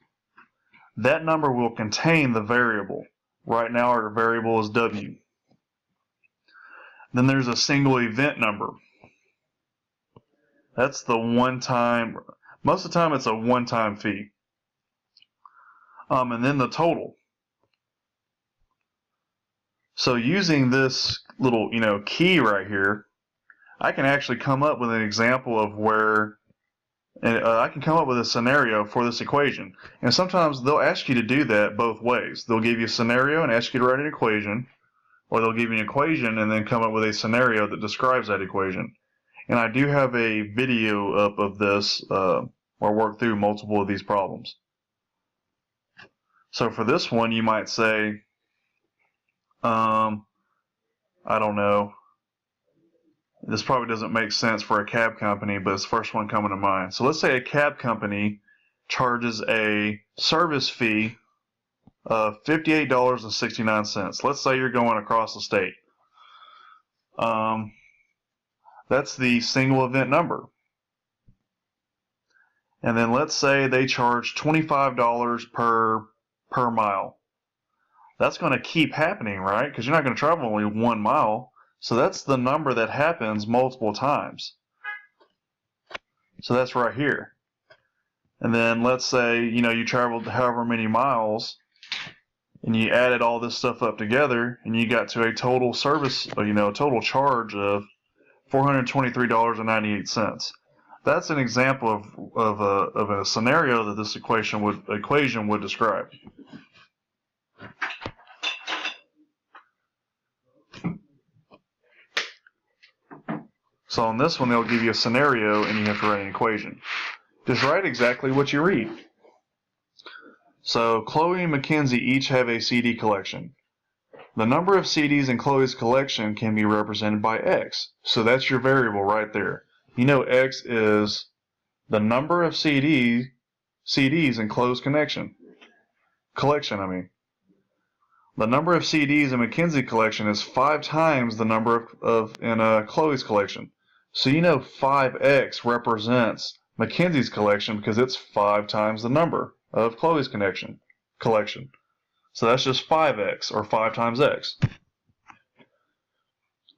That number will contain the variable. Right now our variable is W. Then there's a single event number. That's the one-time, most of the time it's a one-time fee. And then the total. So using this little, key right here, I can actually come up with an example of where, I can come up with a scenario for this equation. And sometimes they'll ask you to do that both ways. They'll give you a scenario and ask you to write an equation, or they'll give you an equation and then come up with a scenario that describes that equation. And I do have a video up of this where I work through multiple of these problems. So for this one, you might say, I don't know. This probably doesn't make sense for a cab company, but it's the first one coming to mind. So let's say a cab company charges a service fee of $58.69. Let's say you're going across the state. That's the single event number. And then let's say they charge $25 per mile. That's going to keep happening, right? Because you're not going to travel only 1 mile. So that's the number that happens multiple times. So that's right here. And then let's say, you traveled however many miles and you added all this stuff up together and you got to a total service, total charge of $423.98. That's an example of a scenario that this equation would describe. So on this one, they'll give you a scenario and you have to write an equation. Just write exactly what you read. So Chloe and Mackenzie each have a CD collection. The number of CDs in Chloe's collection can be represented by X. So that's your variable right there. X is the number of CDs in Chloe's collection. The number of CDs in Mackenzie's collection is 5 times the number in Chloe's collection. So 5X represents Mackenzie's collection because it's 5 times the number of Chloe's collection. So that's just 5X, or 5 times X.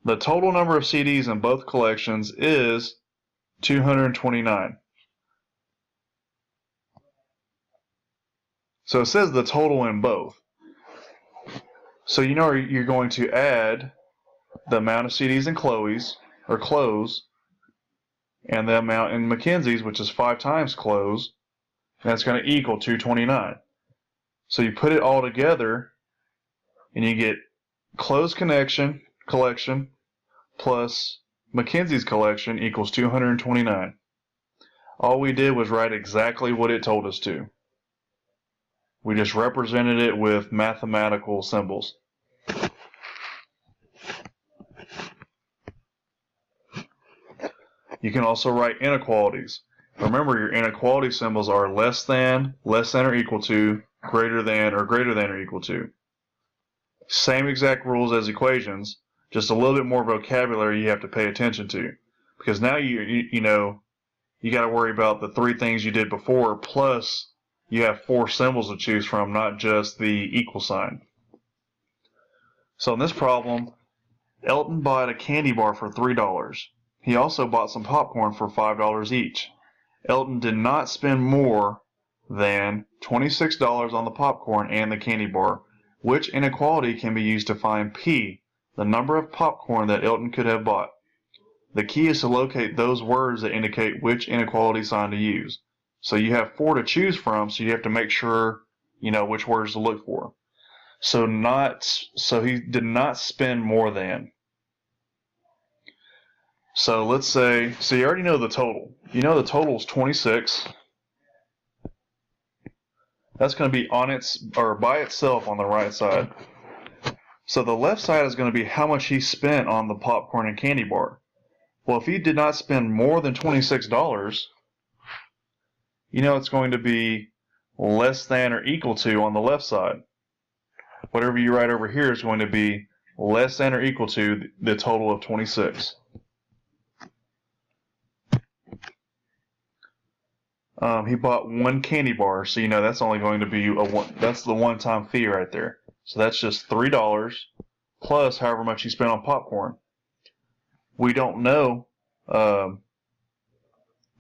The total number of CDs in both collections is 229. So it says the total in both. So you're going to add the amount of CDs in Chloe's, and the amount in Mackenzie's, which is 5 times Chloe's, and that's going to equal 229. So you put it all together, and you get Chloe's collection plus Mackenzie's collection equals 229. All we did was write exactly what it told us to. We just represented it with mathematical symbols. You can also write inequalities. Remember, your inequality symbols are less than or equal to, greater than or equal to. Same exact rules as equations, just a little bit more vocabulary you have to pay attention to. Because now you got to worry about the 3 things you did before, plus you have 4 symbols to choose from, not just the equal sign. So in this problem, Elton bought a candy bar for $3. He also bought some popcorn for $5 each. Elton did not spend more than $26 on the popcorn and the candy bar. Which inequality can be used to find P, the number of popcorn that Elton could have bought? The key is to locate those words that indicate which inequality sign to use. So you have 4 to choose from, so you have to make sure which words to look for. So he did not spend more than. So let's say, you already know the total. The total is 26. That's going to be by itself on the right side. So the left side is going to be how much he spent on the popcorn and candy bar. Well, if he did not spend more than $26, it's going to be less than or equal to on the left side. Whatever you write over here is going to be less than or equal to the total of 26. He bought 1 candy bar, so that's only going to be that's the one-time fee right there. So that's just $3 plus however much he spent on popcorn. We don't know the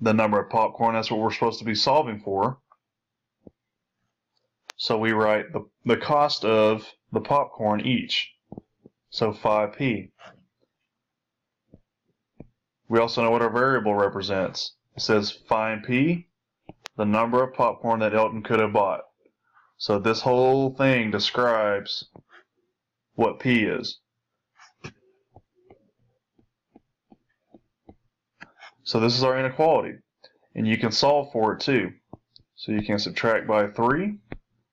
number of popcorn. That's what we're supposed to be solving for. So we write the cost of the popcorn each. So 5p. We also know what our variable represents. It says find P, the number of popcorn that Elton could have bought. So this whole thing describes what P is. So this is our inequality, and you can solve for it too. So you can subtract by 3.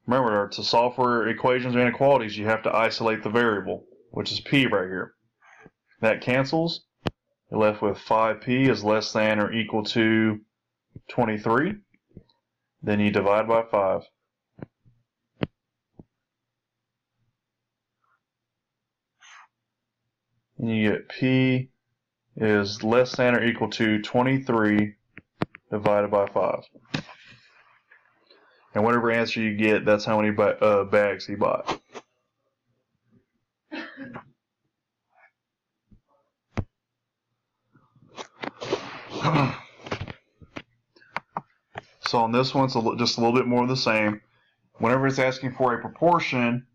Remember, to solve for equations or inequalities, you have to isolate the variable, which is p right here. That cancels. You're left with 5p is less than or equal to 23. Then you divide by 5. And you get p is less than or equal to 23 divided by 5. And whatever answer you get, that's how many bags he bought. So on this one, it's just a little bit more of the same. Whenever it's asking for a proportion,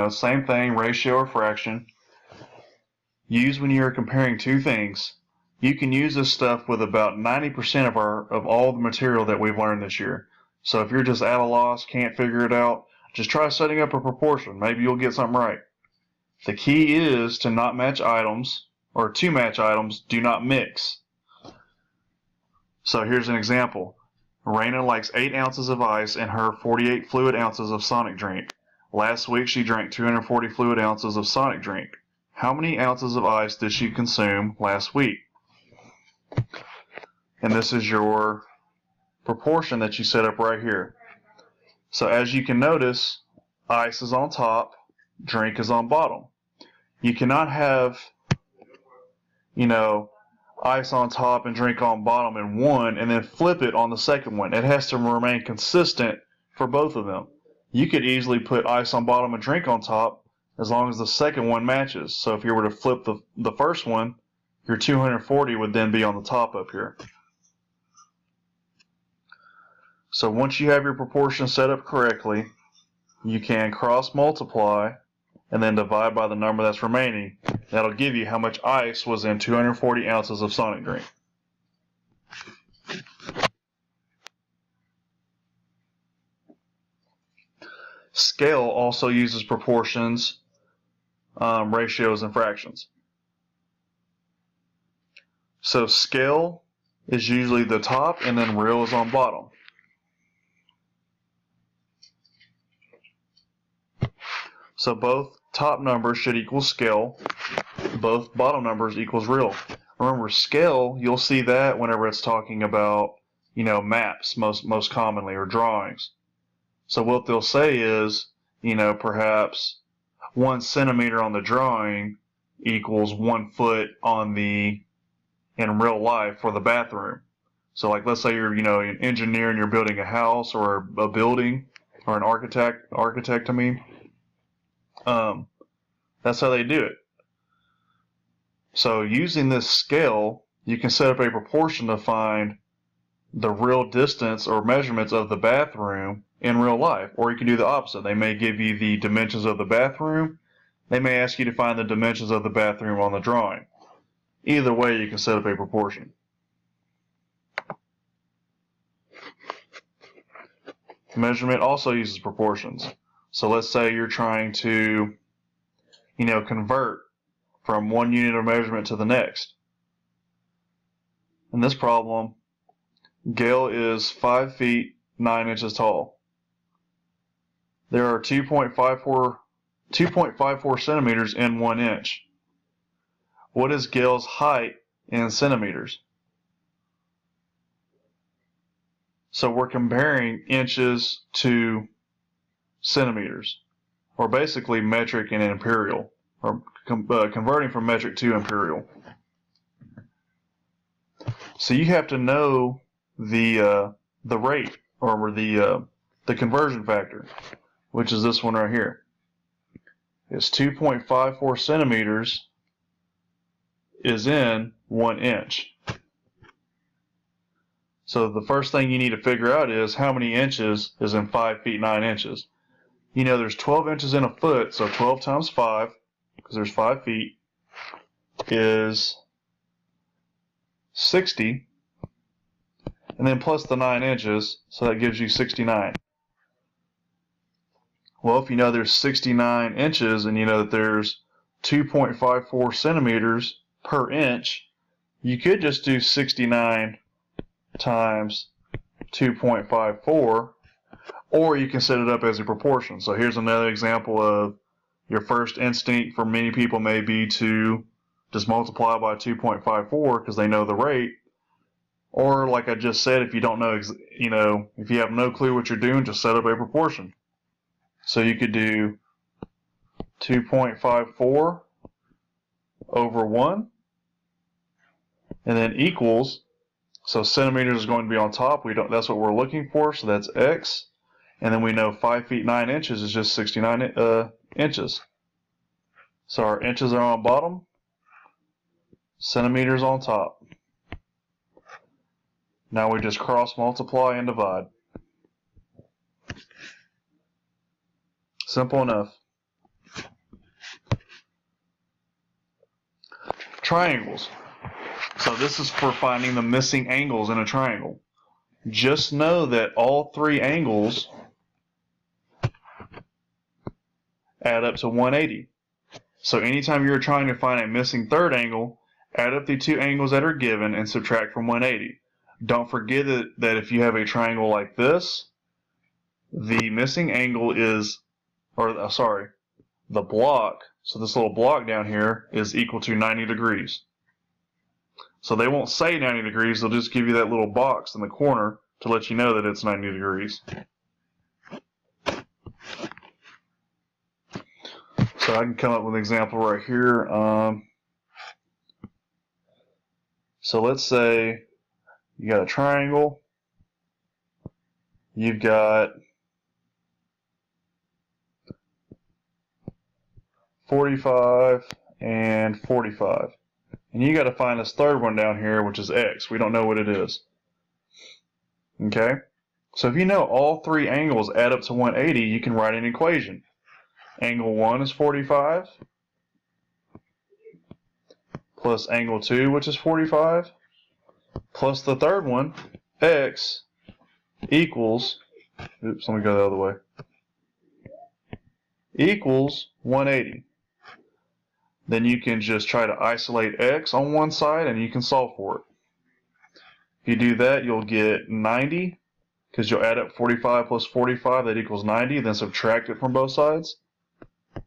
same thing, ratio or fraction. Use when you're comparing two things. You can use this stuff with about 90% of all the material that we've learned this year. So if you're just at a loss, can't figure it out, just try setting up a proportion. Maybe you'll get something right. The key is to not match items, or to match items, do not mix. So here's an example. Raina likes 8 ounces of ice in her 48 fluid ounces of Sonic drink. Last week she drank 240 fluid ounces of Sonic drink. How many ounces of ice did she consume last week? And this is your proportion that you set up right here. So as you can notice, ice is on top, drink is on bottom. You cannot have, ice on top and drink on bottom in one and then flip it on the second one. It has to remain consistent for both of them. You could easily put ice on bottom and drink on top as long as the second one matches. So if you were to flip the first one, your 240 would then be on the top up here. So once you have your proportion set up correctly, you can cross multiply and then divide by the number that's remaining. That'll give you how much ice was in 240 ounces of Sonic drink. Scale also uses proportions, ratios, and fractions. So scale is usually the top and then real is on bottom. So both top numbers should equal scale. Both bottom numbers equals real. Remember, scale, you'll see that whenever it's talking about, maps most commonly, or drawings. So what they'll say is, perhaps 1 centimeter on the drawing equals 1 foot in real life for the bathroom. So like, let's say you're, an engineer and you're building a house or a building, or an architect, that's how they do it. So using this scale, you can set up a proportion to find the real distance or measurements of the bathroom in real life. Or you can do the opposite. They may give you the dimensions of the bathroom. They may ask you to find the dimensions of the bathroom on the drawing. Either way, you can set up a proportion. Measurement also uses proportions. So let's say you're trying to, convert from one unit of measurement to the next. In this problem, Gail is 5 feet 9 inches tall. There are 2.54 centimeters in 1 inch. What is Gail's height in centimeters? So we're comparing inches to centimeters, or basically metric and imperial, or converting from metric to imperial. So you have to know the rate, or the conversion factor, which is this one right here. It's 2.54 centimeters is in 1 inch. So the first thing you need to figure out is how many inches is in 5 feet 9 inches. There's 12 inches in a foot, so 12 times 5, because there's 5 feet, is 60, and then plus the 9 inches, so that gives you 69. Well, if you know there's 69 inches and you know that there's 2.54 centimeters per inch, you could just do 69 times 2.54, or you can set it up as a proportion. So here's another example of your first instinct for many people may be to just multiply by 2.54 because they know the rate. Or like I just said, if you don't know, if you have no clue what you're doing, just set up a proportion. So you could do 2.54 over 1, and then equals, so centimeters is going to be on top. That's what we're looking for, so that's x. And then we know 5 feet 9 inches is just 69 inches. So our inches are on bottom, centimeters on top. Now we just cross multiply and divide. Simple enough. Triangles. So this is for finding the missing angles in a triangle. Just know that all three angles add up to 180. So anytime you're trying to find a missing third angle, add up the two angles that are given and subtract from 180. Don't forget that if you have a triangle like this, the missing angle is, the block, so this little block down here is equal to 90 degrees. So they won't say 90 degrees, they'll just give you that little box in the corner to let you know that it's 90 degrees. So I can come up with an example right here. So let's say you got a triangle, you've got 45 and 45. And you got to find this third one down here, which is x. We don't know what it is. Okay? So if you know all three angles add up to 180, you can write an equation. Angle 1 is 45, plus angle 2, which is 45, plus the third one, x, equals, oops, let me go the other way, equals 180. Then you can just try to isolate x on one side and you can solve for it. If you do that, you'll get 90, because you'll add up 45 plus 45, that equals 90, then subtract it from both sides,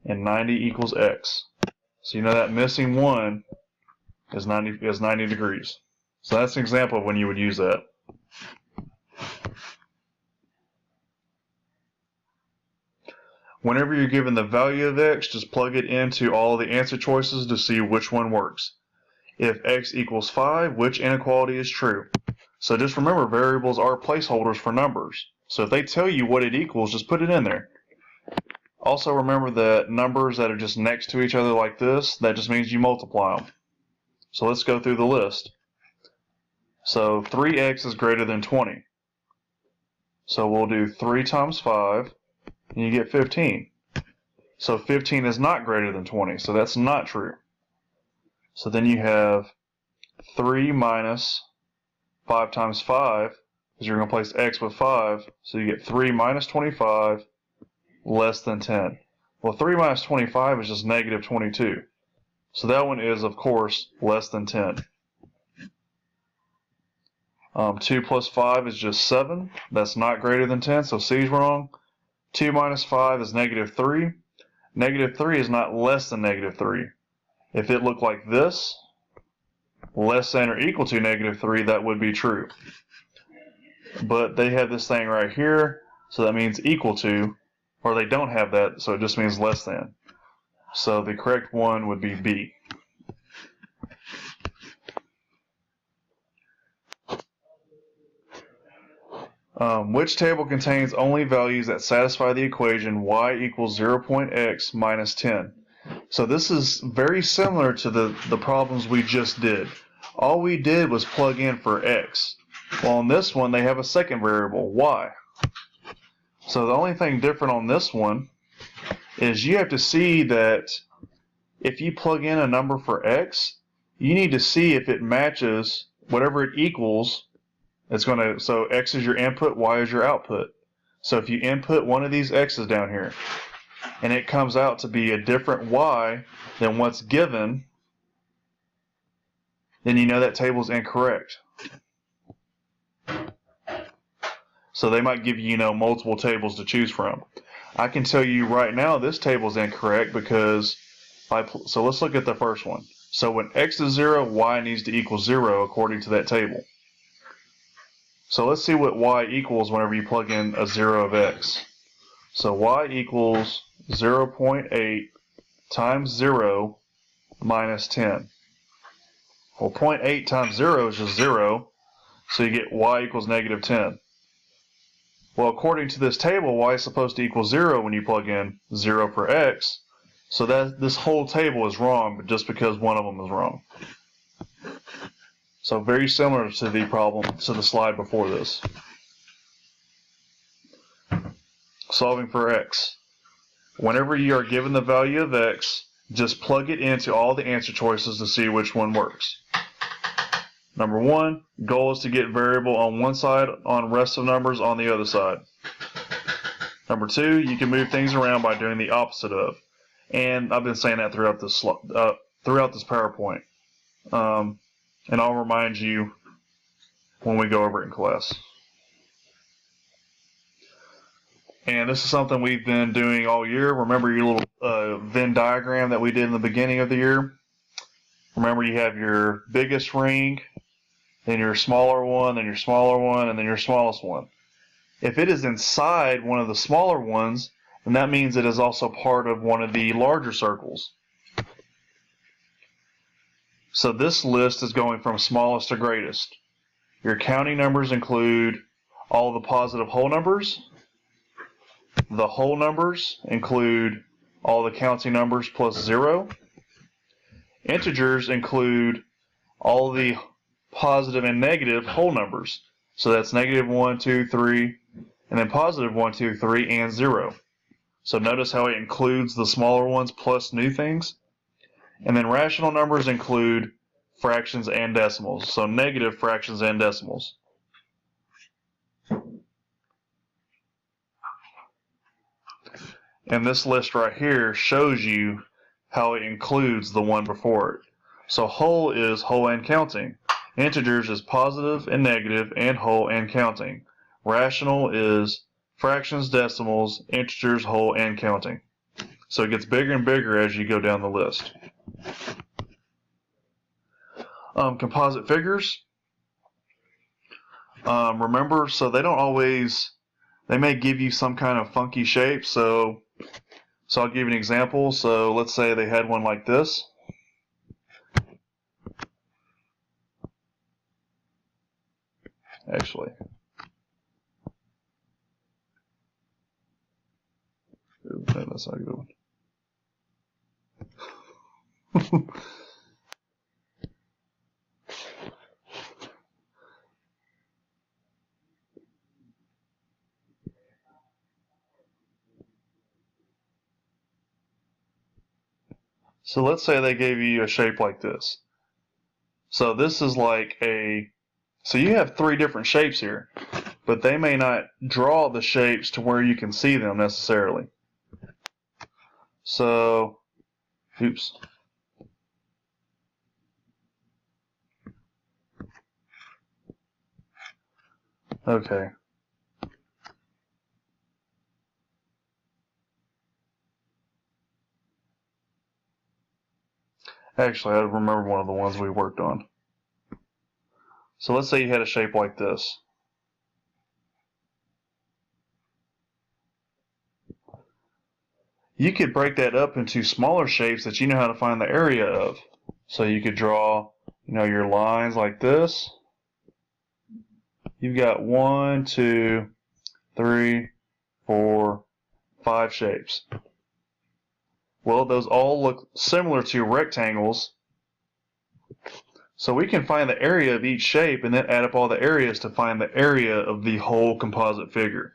and 90 equals x. So you know that missing one is 90 degrees. So that's an example of when you would use that. Whenever you're given the value of x, just plug it into all of the answer choices to see which one works. If x equals 5, which inequality is true? So just remember, variables are placeholders for numbers. So if they tell you what it equals, just put it in there. Also remember that numbers that are just next to each other like this, that just means you multiply them. So let's go through the list. So 3x is greater than 20. So we'll do 3 times 5, and you get 15. So 15 is not greater than 20, so that's not true. So then you have 3 minus 5 times 5, because you're going to place x with 5, so you get 3 minus 25 less than 10. Well, 3 minus 25 is just negative 22. So that one is, of course, less than 10. 2 plus 5 is just 7. That's not greater than 10, so C is wrong. 2 minus 5 is negative 3. Negative 3 is not less than negative 3. If it looked like this, less than or equal to negative 3, that would be true. But they have this thing right here, so that means equal to, or they don't have that, so it just means less than. So the correct one would be B. Which table contains only values that satisfy the equation y equals 0.x minus 10? So this is very similar to the problems we just did. All we did was plug in for x. Well, on this one, they have a second variable, y. So the only thing different on this one is you have to see that if you plug in a number for x, you need to see if it matches whatever it equals. So x is your input, y is your output. So if you input one of these x's down here, and it comes out to be a different y than what's given, then you know that table is incorrect. So they might give you, multiple tables to choose from. I can tell you right now this table is incorrect because, so let's look at the first one. So when x is 0, y needs to equal 0 according to that table. So let's see what y equals whenever you plug in a 0 of x. So y equals 0.8 times 0 minus 10. Well, 0.8 times 0 is just 0, so you get y equals negative 10. Well, according to this table, y is supposed to equal 0 when you plug in 0 for x, so that this whole table is wrong just because one of them is wrong. So very similar to the problem, to the slide before this. Solving for x. Whenever you are given the value of x, just plug it into all the answer choices to see which one works. Number 1, goal is to get variable on one side, on rest of numbers on the other side. Number 2, you can move things around by doing the opposite of. And I've been saying that throughout this PowerPoint. And I'll remind you when we go over it in class. And this is something we've been doing all year. Remember your little Venn diagram that we did in the beginning of the year? Remember you have your biggest ring, then your smaller one, then your smaller one, and then your smallest one. If it is inside one of the smaller ones, then that means it is also part of one of the larger circles. So this list is going from smallest to greatest. Your counting numbers include all the positive whole numbers. The whole numbers include all the counting numbers plus 0. Integers include all the positive and negative whole numbers. So that's negative 1, 2, 3, and then positive 1, 2, 3, and 0. So notice how it includes the smaller ones plus new things. And then rational numbers include fractions and decimals. So negative fractions and decimals. And this list right here shows you how it includes the one before it. So whole is whole and counting. Integers is positive and negative and whole and counting. Rational is fractions, decimals, integers, whole, and counting. So it gets bigger and bigger as you go down the list. Composite figures. Remember, so they don't always, they may give you some kind of funky shape. So I'll give you an example. So let's say they had one like this. Actually. Ooh, that's not a good one. So let's say they gave you a shape like this. So this is like so you have 3 different shapes here, but they may not draw the shapes to where you can see them necessarily. So, oops. Okay. Actually, I remember one of the ones we worked on. So let's say you had a shape like this. You could break that up into smaller shapes that you know how to find the area of. So you could draw, your lines like this. You've got 1, 2, 3, 4, 5 shapes. Well, those all look similar to rectangles. So we can find the area of each shape and then add up all the areas to find the area of the whole composite figure.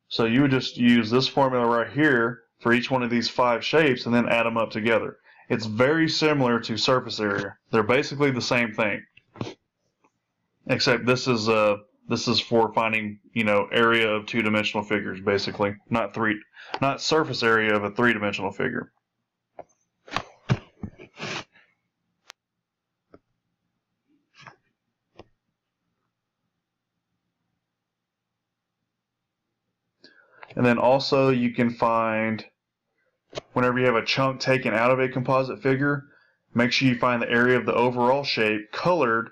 So you would just use this formula right here for each one of these 5 shapes and then add them up together. It's very similar to surface area. They're basically the same thing. Except this is for finding, area of 2-dimensional figures, basically. Not surface area of a 3-dimensional figure. And then also you can find, whenever you have a chunk taken out of a composite figure, make sure you find the area of the overall shape colored,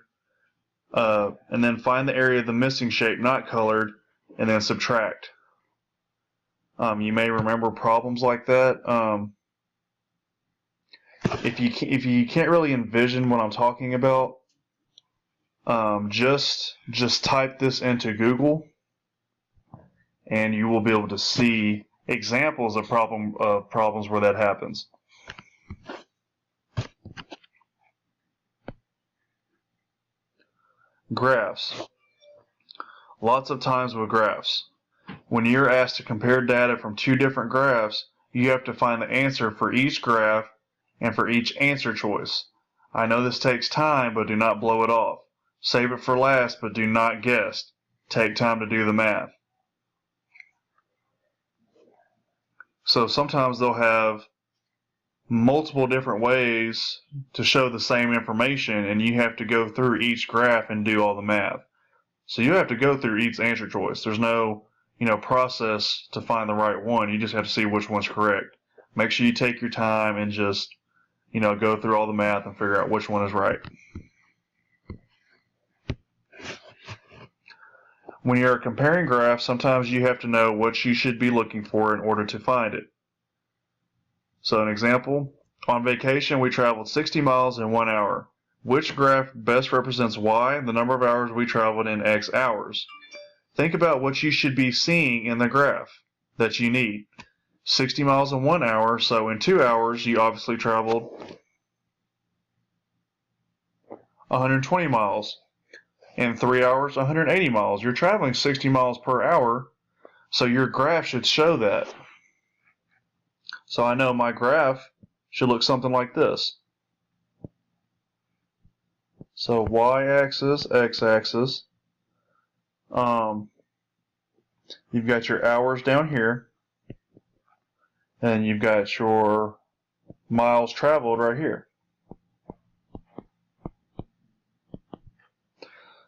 and then find the area of the missing shape not colored, and then subtract. You may remember problems like that. If you can't really envision what I'm talking about, just type this into Google, and you will be able to see examples of problems where that happens. Graphs. Lots of times with graphs, when you're asked to compare data from two different graphs, you have to find the answer for each graph and for each answer choice. I know this takes time, but do not blow it off. Save it for last, but do not guess. Take time to do the math. So sometimes they'll have multiple different ways to show the same information, and you have to go through each graph and do all the math. So you have to go through each answer choice. There's no, process to find the right one. You just have to see which one's correct. Make sure you take your time and just, go through all the math and figure out which one is right. When you're comparing graphs, sometimes you have to know what you should be looking for in order to find it. So an example, on vacation we traveled 60 miles in 1 hour. Which graph best represents Y, the number of hours we traveled in X hours? Think about what you should be seeing in the graph that you need. 60 miles in 1 hour, so in 2 hours you obviously traveled 120 miles. In 3 hours, 180 miles. You're traveling 60 miles per hour, so your graph should show that. So I know my graph should look something like this. So y-axis, x-axis. You've got your hours down here, and you've got your miles traveled right here.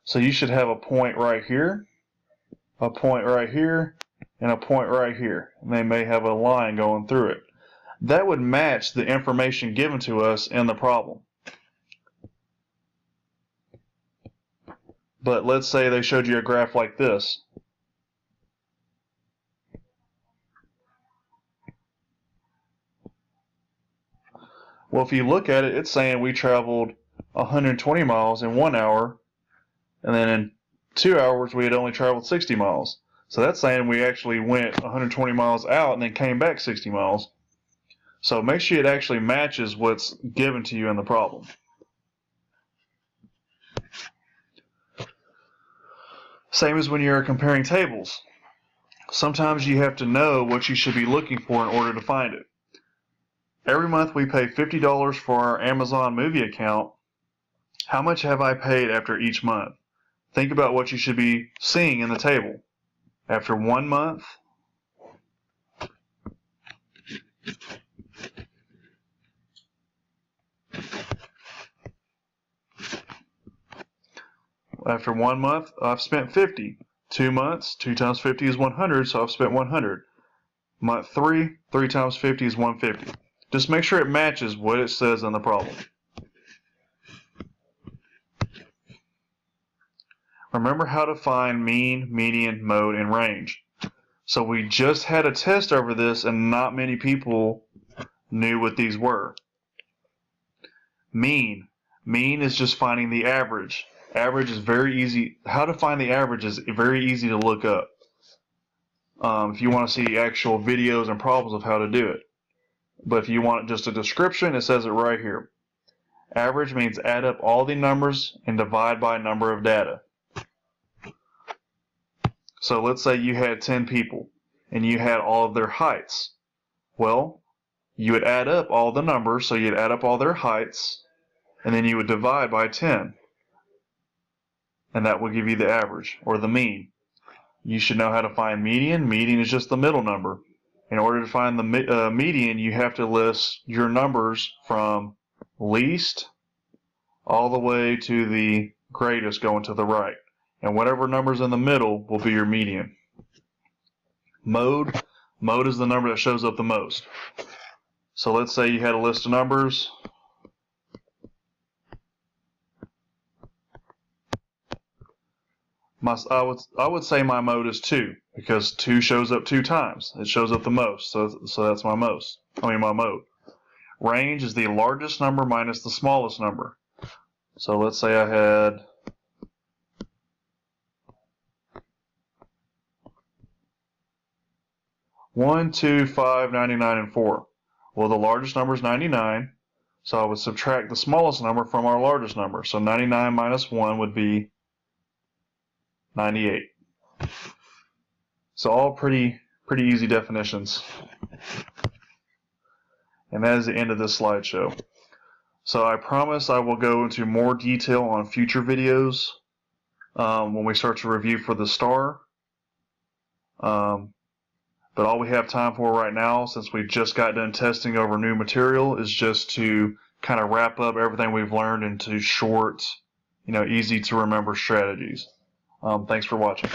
So you should have a point right here, a point right here, and a point right here. And they may have a line going through it. That would match the information given to us in the problem. But let's say they showed you a graph like this. Well, if you look at it, it's saying we traveled 120 miles in 1 hour, and then in 2 hours we had only traveled 60 miles. So that's saying we actually went 120 miles out and then came back 60 miles. So make sure it actually matches what's given to you in the problem. Same as when you're comparing tables. Sometimes you have to know what you should be looking for in order to find it. Every month we pay $50 for our Amazon movie account. How much have I paid after each month? Think about what you should be seeing in the table. After 1 month, I've spent 50. 2 months, 2 times 50 is 100, so I've spent 100. Month 3, 3 times 50 is 150. Just make sure it matches what it says in the problem. Remember how to find mean, median, mode, and range. So we just had a test over this and not many people knew what these were. Mean. Mean is just finding the average. Average is very easy. How to find the average is very easy to look up. If you want to see actual videos and problems of how to do it. But if you want just a description, it says it right here. Average means add up all the numbers and divide by number of data. So let's say you had 10 people and you had all of their heights. Well, you would add up all the numbers, so you'd add up all their heights, and then you would divide by 10. And that will give you the average, or the mean. You should know how to find median. Median is just the middle number. In order to find the median, you have to list your numbers from least all the way to the greatest going to the right. And whatever number's in the middle will be your median. Mode. Mode is the number that shows up the most. So let's say you had a list of numbers. I would say my mode is 2 because 2 shows up 2 times. It shows up the most, so that's my my mode. Range is the largest number minus the smallest number. So let's say I had 1, 2, 5, 99, and 4. Well, the largest number is 99, so I would subtract the smallest number from our largest number. So 99 minus 1 would be 98. So all pretty easy definitions. And that is the end of this slideshow. So I promise I will go into more detail on future videos when we start to review for the star. But all we have time for right now, since we just got done testing over new material, is just to kind of wrap up everything we've learned into short, easy to remember strategies. Thanks for watching.